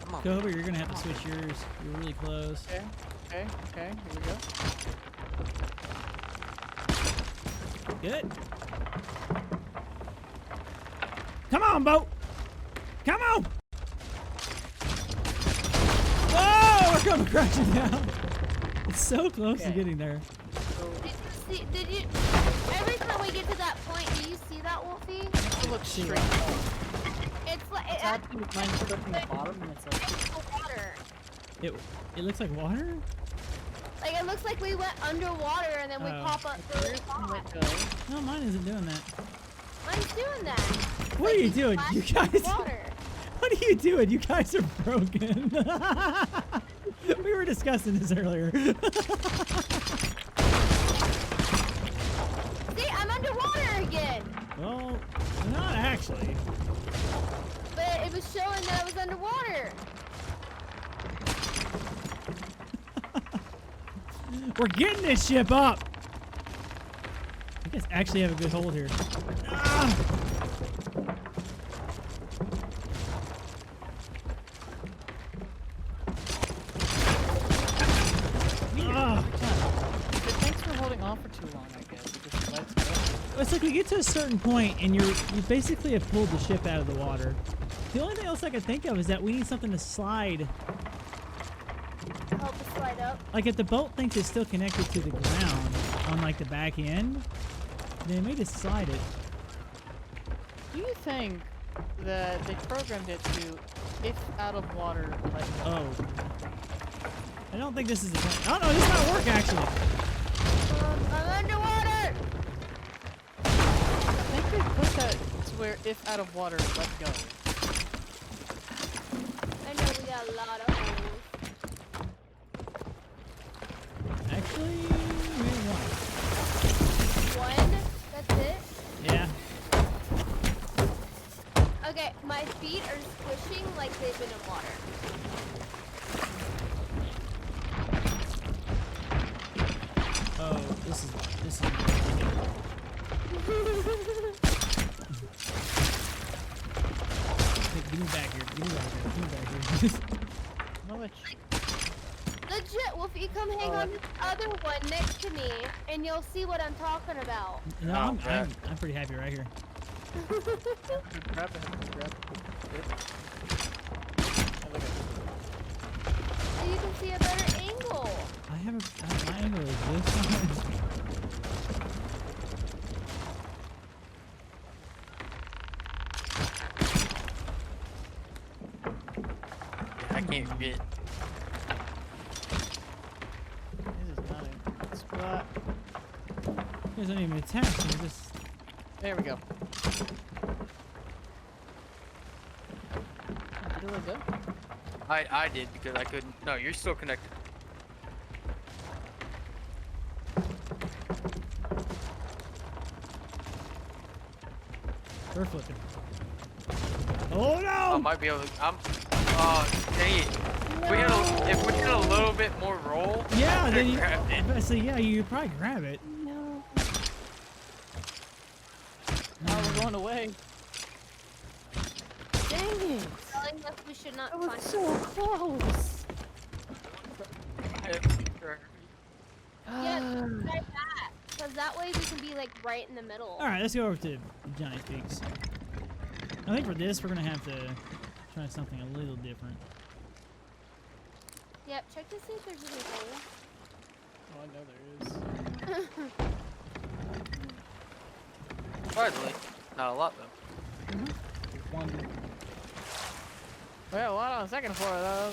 Come on. Cobra, you're gonna have to switch yours. You're really close. Okay. Here we go. Good. Come on, boat. Come on. Whoa, we're coming crashing down. It's so close to Okay. getting there. Did you, every time we get to that point, do you see that, Wolfie? It looks See straight what? up. It's like, It's happening with mine stuck in the bottom and it's like. it's the water. It looks like water? Like, it looks like we went underwater and then we Oh. pop up really Let fast. go. No, mine isn't doing that. Mine's doing that. What are you doing? You guys Water. What are you doing? You guys are broken. We were discussing this earlier. See, I'm underwater again. Well, not actually. But it was showing that I was underwater. We're getting this ship up. You guys actually have a good hold here. Ah! Ah! But thanks for holding on for too long, I guess. It just lets go. It's like we get to a certain point and you basically have pulled the ship out of the water. The only thing else I can think of is that we need something to slide. Help us slide up. Like if the boat thinks it's still connected to the ground on like the back end, then we just slide it. Do you think that they programmed it to, if out of water, let go? Oh. I don't think this is the thing. Oh no, this might work actually. I'm underwater. I think they put that to where, if out of water, let go. I know we got a lot of holes. Actually, maybe one. One? That's it? Yeah. Okay, my feet are squishing like they've been in water. Oh, this is. Hey, give me back here. Give me back here. How much? Well, if you come hang on this other one next to me, and you'll see what I'm talking about. No, Oh, I'm pretty happy right here. Grab it. So you can see a better angle. I have a, my angle is this one. I can't get. This is not a good spot. You guys don't even attack me, just... There we go. Did it go? I did because I couldn't. No, you're still connected. We're flipping. Oh no! I might be able to. Oh, dang it. If we had a little bit more roll, Yeah, I then you... grabbed it. I say, yeah, you probably grab it. No. Oh, we're going away. Dang it! Telling us we should not That was find so close. Yeah, try that. Because that way we can be like right in the middle. Alright, let's go over to Johnny Peaks. I think for this, we're gonna have to try something a little different. Yep, check to see if there's any holes. Oh, I know there is. Surprisingly, not a lot though. One. Well, one on the second floor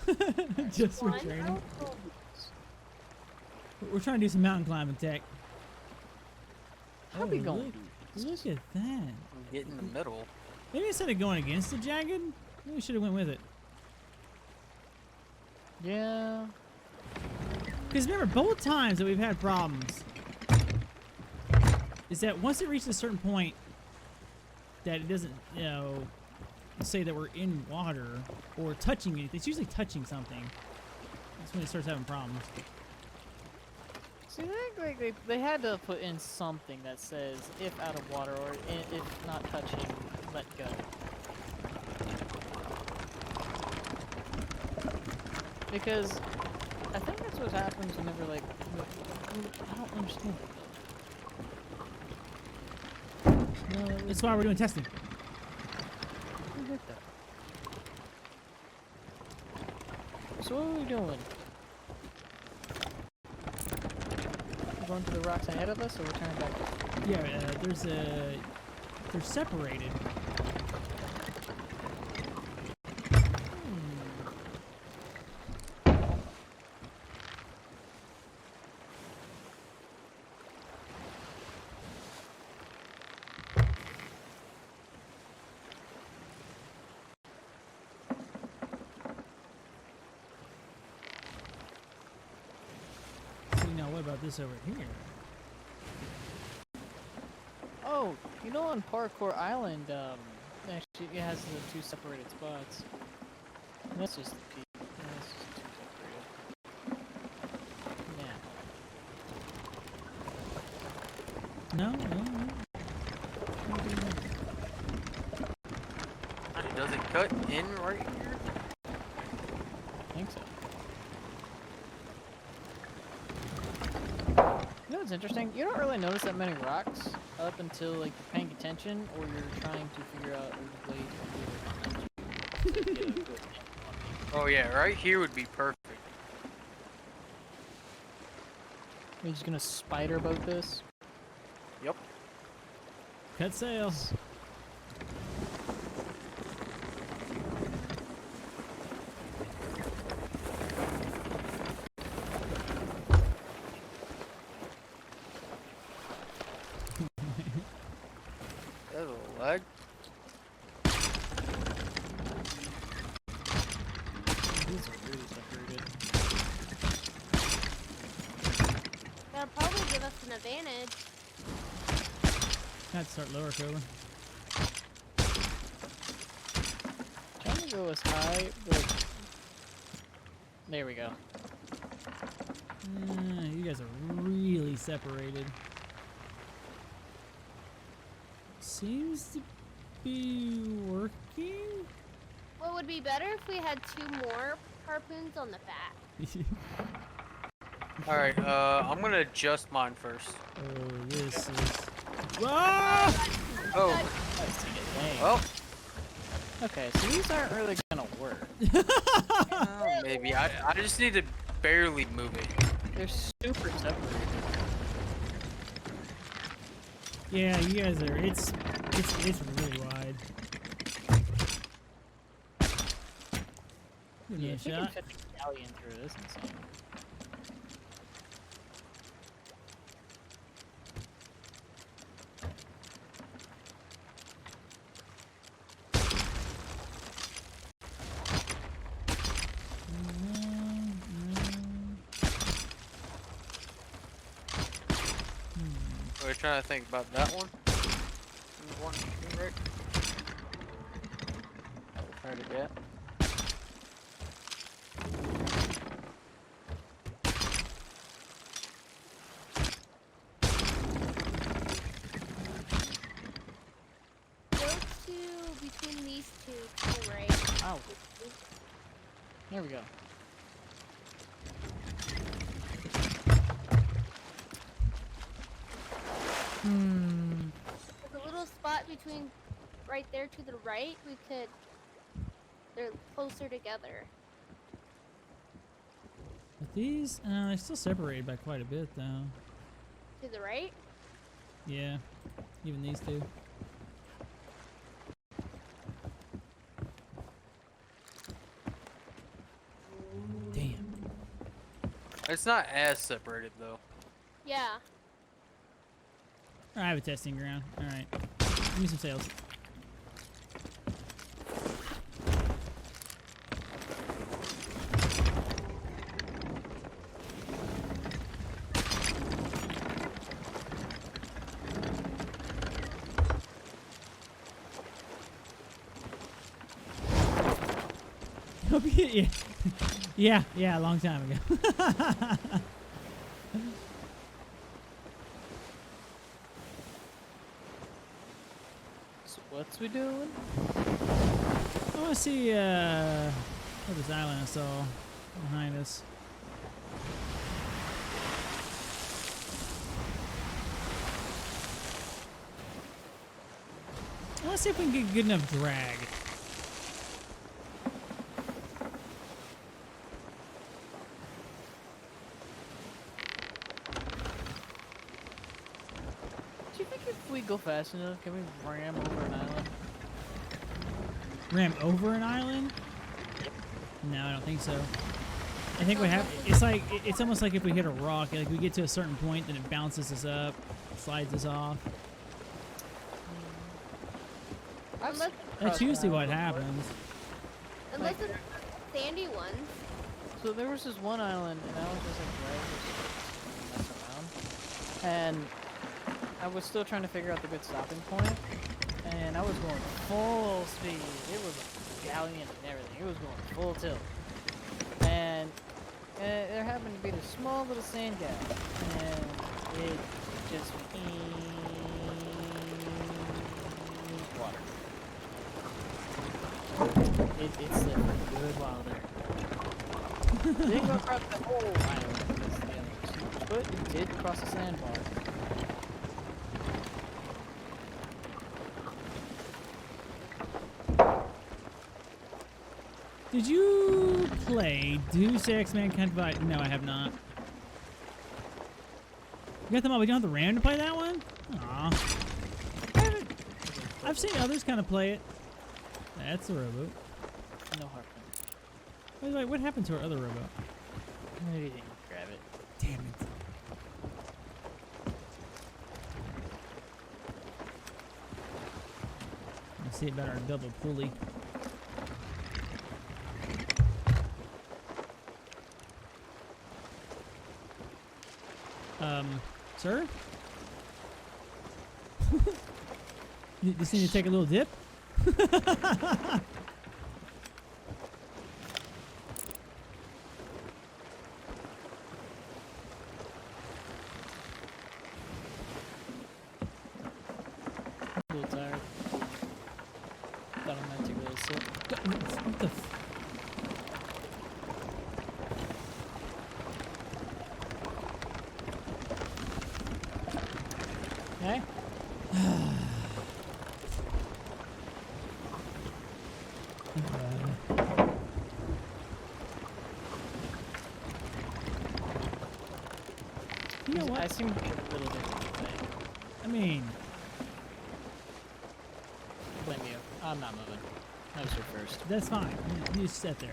though. Just for One training. oh, We're trying to do some mountain climbing tech. How we gonna look, do this? look at that. Get in the middle. Maybe instead of going against the jagged, maybe we should have went with it. Yeah. Because remember, both times that we've had problems is that once it reaches a certain point that it doesn't, you know, say that we're in water or touching anything. It's usually touching something. That's when it starts having problems. See, they had to put in something that says if out of water or if not touching, let go. Because I think that's what happens whenever like I don't understand. No, That's why we're doing testing. I get that. So what are we doing? We're going to the rocks ahead of us, or we're turning back? Yeah, they're separated. See, now what about this over here? Oh, you know on Parkour Island, actually it has the two separated spots. And that's just the peak. That's just two separated. No, no, no. Does it cut in right here? I think so. You know what's interesting? You don't really notice that many rocks up until like you're paying attention or you're trying to figure out a way to get Oh yeah, right here would be perfect. Are you just gonna spider boat this? Yep. Cut sails. There's a leg. These are really separated. that'll probably give us an advantage. Have to start lower, Cohen. Trying to go as high, but there we go. You guys are really separated. Seems to be working. What would be better if we had two more harpoons on the back. All right, I'm gonna adjust mine first. Oh, this is. Ah! Oh, Let's take it. Dang. well, Okay, so these aren't really gonna work. maybe. I just need to barely move it. They're super separated. Yeah, you guys are. It's really wide. Give Yeah, it if a you can shot. fit the galleon through this insane. We're trying to think about that one. One, right? Try to get. Go to between these two to the right. Ow. There we go. There's a little spot between right there to the right. We could. They're closer together. But these, they're still separated by quite a bit, though. To the right. Yeah, even these two. Damn. It's not as separated though. Yeah. I have a testing ground. All right, give me some sails. Yeah, a long time ago. So what's we doing? I want to see what this island I saw behind us. I want to see if we can get good enough drag. Do you think if we go fast enough, can we ram over an island? Ram over an island? No, I don't think so. I think what happens, it's like, it's almost like if we hit a rock, like we get to a certain point, then it bounces us up, slides us off. Unless, That's usually what happens. unless it's sandy ones. So there was this one island, and I was just like, mess around. And I was still trying to figure out the good stopping point. And I was going full speed. It was a galleon and everything. It was going full tilt. And there happened to be this small little sand gap. And it just water. It slipped for a good while there. It didn't go across the whole island because the other was too much, but it did cross the sandbar. Did you play Deus Ex Mankind Divide? No, I have not. You got them all, but you don't have the RAM to play that one? Aw. I've seen others kind of play it. That's a rowboat. No harpoon. By the way, what happened to our other rowboat? I didn't grab it. Damn it. I see about our double pulley. Sir? You just need to take a little dip? A little tired. Thought I might take a little sip. What the f- Okay. You know what? I seem to be a little different today. I mean, Blame you. I'm not moving. I was here first. that's fine. You just sit there.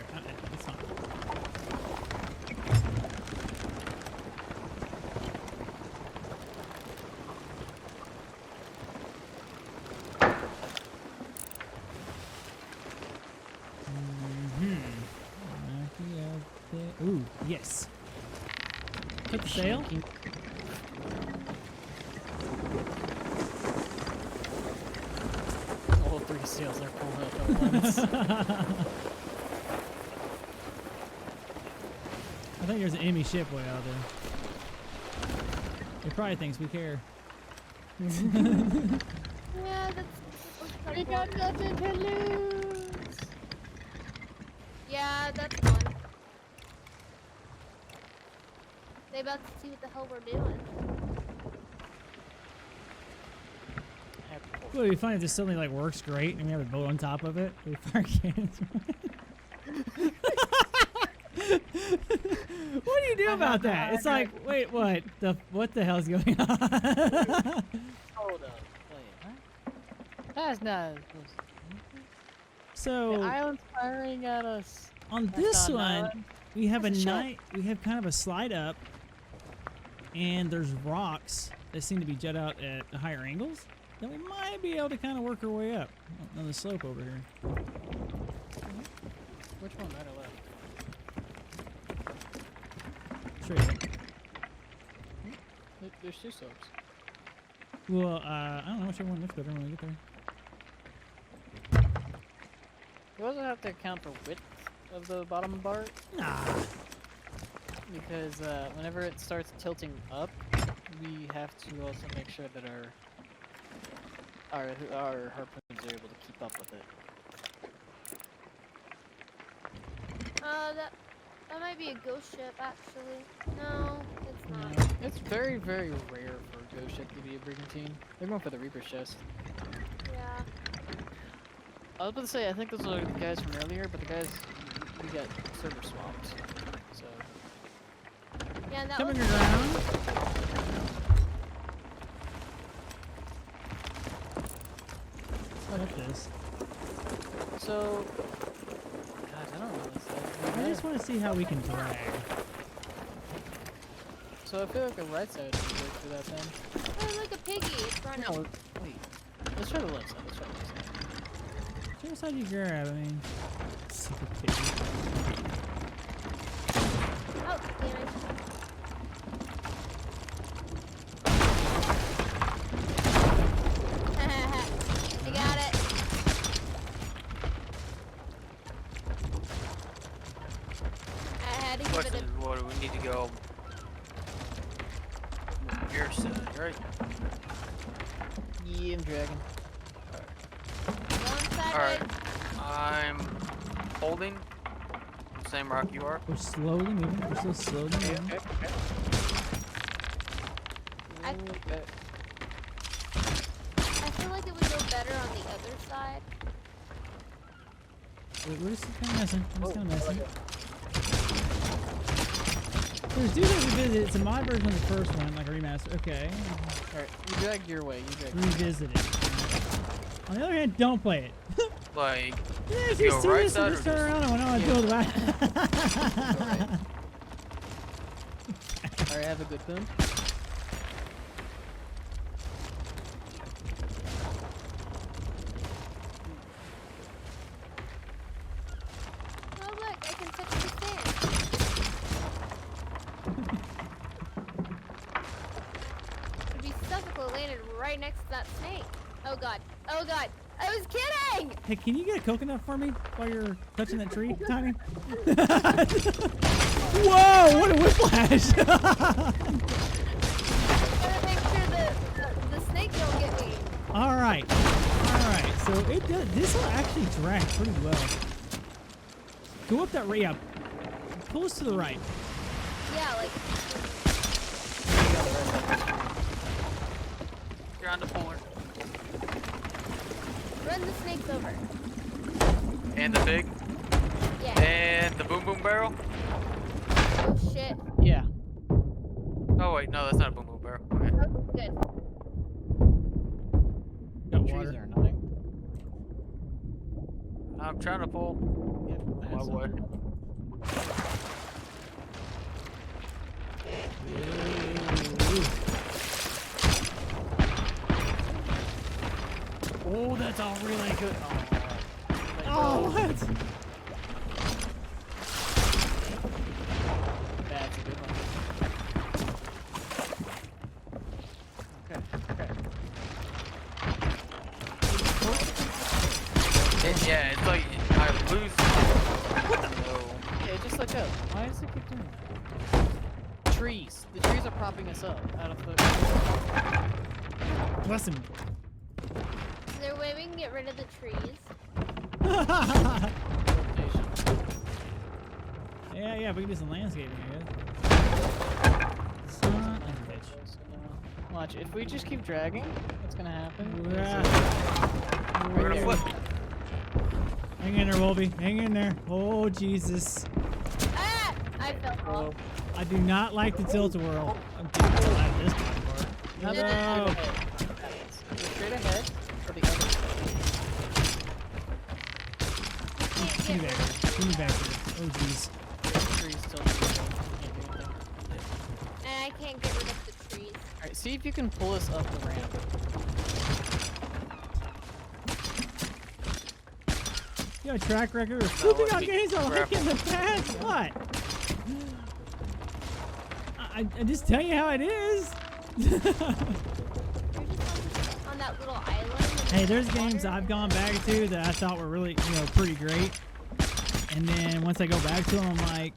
It's fine. Ooh, yes. Cut the sail. All 3 sails are pulled up at once. I think there's an enemy ship way out there. It probably thinks we care. Yeah, that's. We got nothing to lose. Yeah, that's fun. They about to see what the hell we're doing. Well, it'd be funny if this suddenly like works great and we have a boat on top of it. We fire cannons. What do you do about that? It's like, wait, what? What the hell's going on? Hold up. Wait, huh? That's not. So The island's firing at us. on That's this not an one, island. we have That's a ship. we have kind of a slide up, and there's rocks that seem to be jut out at higher angles. Then we might be able to kind of work our way up on the slope over here. Which one, right or left? Straight up. There's 2 slopes. Well, I don't know which one looks better when we get there. You also have to account for width of the bottom bar, Nah. because whenever it starts tilting up, we have to also make sure that our harpoons are able to keep up with it. That might be a ghost ship, actually. No, it's not. Yeah, it's very, very rare for a ghost ship to be a brigantine. They're going for the Reaper's chest. Yeah. I was about to say, I think those are the guys from earlier, but the guys, we got server swapped. So, Yeah, and that Coming was around. What this? so, God, I don't know this. I just want to see how we can drag. So I feel like the right side should go through that then. oh, like a piggy. It's running. No, wait. Let's try the left side. Let's try the left side. Which side do you grab? I mean, super piggy. Oh, damn it. I got it. I had to give Question it is, what do we need to go? Your side, right? Yeah, I'm dragging. one side. Alright. I'm holding. Same rock you are. We're slowly moving. We're still slowly moving. Okay. I- Okay. I feel like it would go better on the other side. We're just kind of messing. We're just kind of messing. okay. There's dude that revisit. It's a mod version of the first one, like a remaster. Okay. Alright, you drag your way. You drag. Revisit it. On the other hand, don't play it. Like, Yeah, if you you go see right this and side just or turn just- around and went, oh, I do it right. Alright, have a good boom. Oh look, I can touch the sand. It'd be stuck if I landed right next to that snake. Oh god. Oh god. I was kidding! Hey, can you get a coconut for me while you're touching that tree, Tiny? Whoa, what a whiplash! Gotta make sure the snake don't get me. All right. So it does. This will actually drag pretty well. Go up that right. Yeah. Pull us to the right. Yeah, like you're trying to pull her. Run the snakes over. And the pig. Yeah. And the boom boom barrel. Oh shit. Yeah. Oh wait, no, that's not a boom boom barrel. Okay. Oh, good. Got Trees water. are annoying. I'm trying to pull. Yeah, I have My some. wood. Oh, that's all really good. Oh, what? That's a good one. Okay, okay. Yeah, it's like I lose. Yeah, just look up. Why does it keep doing that? Trees. The trees are propping us up out of the. Bless him. Is there a way we can get rid of the trees? Rotation. Yeah, we can do some landscaping, I guess. Son of a bitch. Watch, if we just keep dragging, what's gonna happen? We're gonna flip. Hang in there, Wolby. Hang in there. Oh, Jesus. Ah! I fell off. I do not like the tilt-a-whirl. I'm getting out of this part. No. No. Straight ahead for the other side. Give me back here. Give me back here. Oh, jeez. Trees still can't do anything. And I can't get rid of the trees. Alright, see if you can pull us up the ramp. You have a track record of pooping on games I like grapple. in the past? What? I just tell you how it is. You're just on that little island. Hey, there's games I've gone back to that I thought were really, pretty great. And then once I go back to them, I'm like,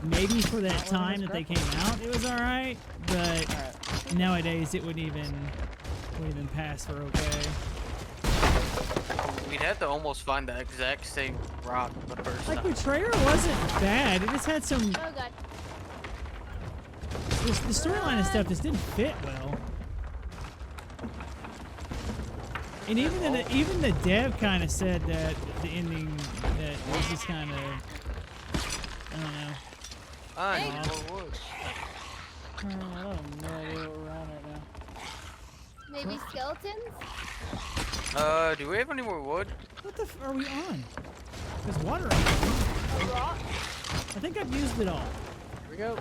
maybe for that Not one time of that they those came out, it was all right. But Alright. nowadays, it wouldn't even pass for okay. We'd have to almost find the exact same rock the first Like time. Betrayer wasn't bad. It just had some. Oh god. The storyline and stuff just didn't fit well. And even the dev kind of said that the ending that it was just kind of, I don't know. I Hey. know what it was. I have no idea what we're on right now. Maybe skeletons? Do we have any more wood? What the are we on? There's water on it. A rock? I think I've used it all. Here we go.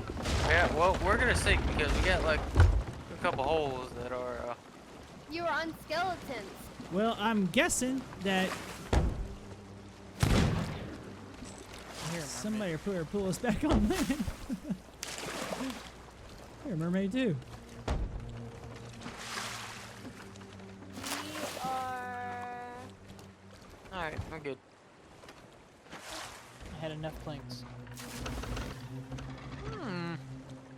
Yeah, well, we're gonna sink because we got like a couple holes that are, You were on skeletons. Well, I'm guessing that Here, somebody will pull us back on land. Here, mermaid too. We are... alright, I'm good. I had enough planks.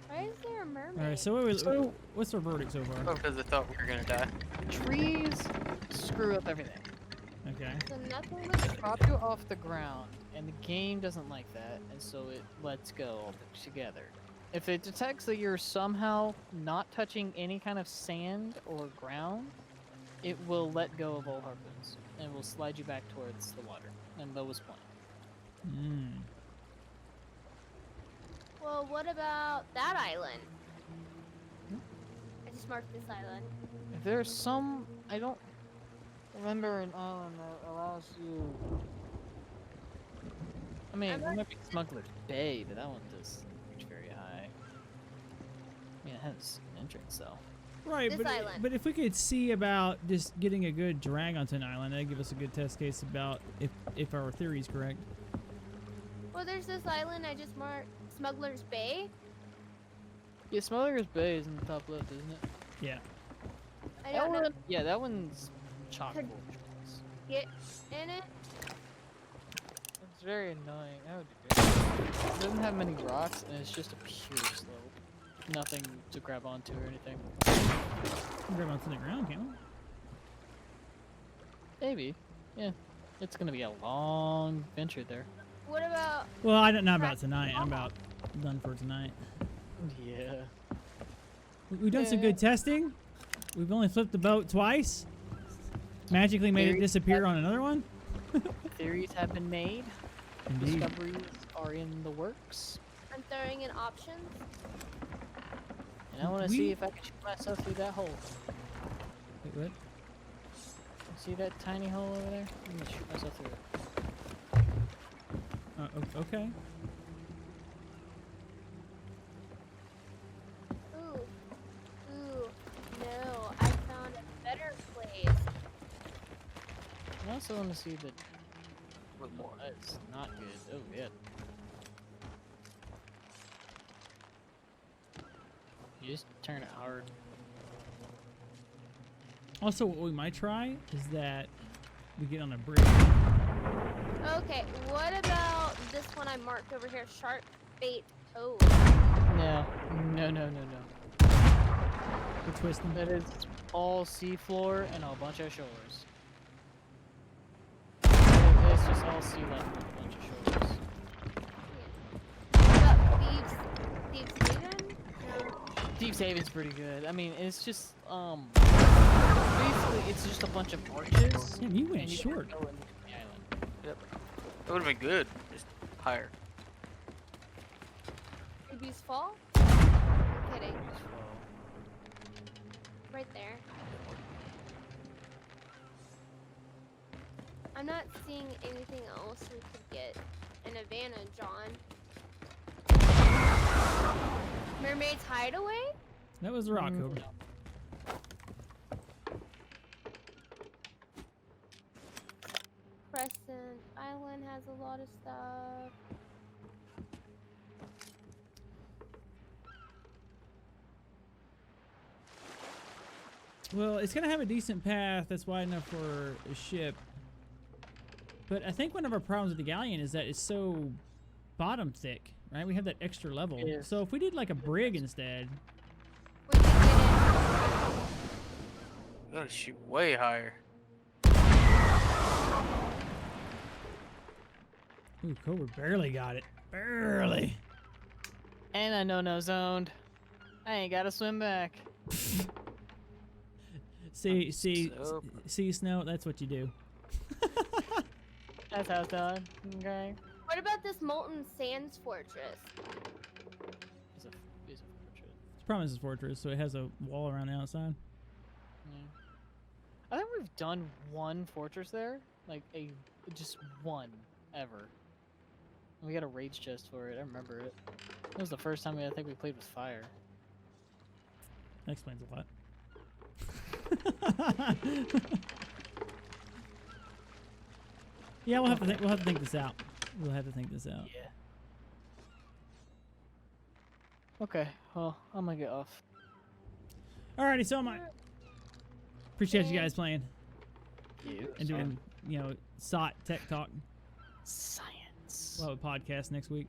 Why is there a mermaid? All right, so, what's our verdict so far? Oh, because I thought we were gonna die. Trees screw up everything. Okay. So nothing but They drop you off the ground, and the game doesn't like that, and so it lets go together. If it detects that you're somehow not touching any kind of sand or ground, it will let go of all harpoons, and will slide you back towards the water and lowest point. Hmm. Well, what about that island? I just marked this island. If there's some, I don't remember an island that allows you. I mean, I'm it not- might be Smuggler's Bay, but that one doesn't reach very high. I mean, it has an entrance though. Right, This island. but if we could see about just getting a good drag onto an island, that'd give us a good test case about if our theory is correct. Well, there's this island I just marked, Smuggler's Bay. Yeah, Smuggler's Bay is in the top left, isn't it? Yeah. I That don't know. one, yeah, that one's chock full Could- of trees. Get in it. It's very annoying. That would be great. It doesn't have many rocks, and it's just a pure slope. Nothing to grab onto or anything. Grab onto the ground, can't we? Maybe. Yeah. It's gonna be a long venture there. What about... Well, not about tonight. I'm about done for tonight. Yeah. We've done some good testing. We've only flipped the boat twice. Magically made it disappear on another one. Theories have been made. Indeed. Discoveries are in the works. I'm throwing in options. And I want to see if I can shoot myself through that hole. Wait, what? See that tiny hole over there? I'm gonna shoot myself through it. Okay. Ooh, no, I found a better place. I also want to see the. With more. That's not good. Oh, yeah. You just turn it hard. Also, what we might try is that we get on a bridge. Okay, what about this one I marked over here? Shark bait cove. No. We're twisting. That is all seafloor and a bunch of shores. It's just all sea level and a bunch of shores. What about Thieves Haven? No. Thieves Haven's pretty good. I mean, it's just basically it's just a bunch of arches. Damn, you went and you short. can go in the island. Yep. That would have been good. Just higher. Ruby's Fall? I'm kidding. Right there. I'm not seeing anything else we could get an advantage on. Mermaid's Hideaway? That was the rock over. Crescent Island has a lot of stuff. Well, it's gonna have a decent path that's wide enough for a ship. But I think one of our problems with the galleon is that it's so bottom thick, right? We have that extra level. Yeah. So if we did like a brig instead, We can get You gotta shoot way higher. ooh, Cobra barely got it. Barely. And I no zoned. I ain't gotta swim back. See, So- Snow. That's what you do. That's how it's done. Okay. What about this Molten Sands Fortress? It's a fortress. It's Promise's Fortress, so it has a wall around the outside. Yeah. I think we've done one fortress there, like just one ever. And we got a rage chest for it. I remember it. It was the first time I think we played with fire. That explains a lot. Yeah, we'll have to think this out. We'll have to think this out. Yeah. Okay. Well, I'm gonna get off. Alrighty, so am I. Appreciate you guys playing You and doing, SOT tech talk. science. We'll have a podcast next week.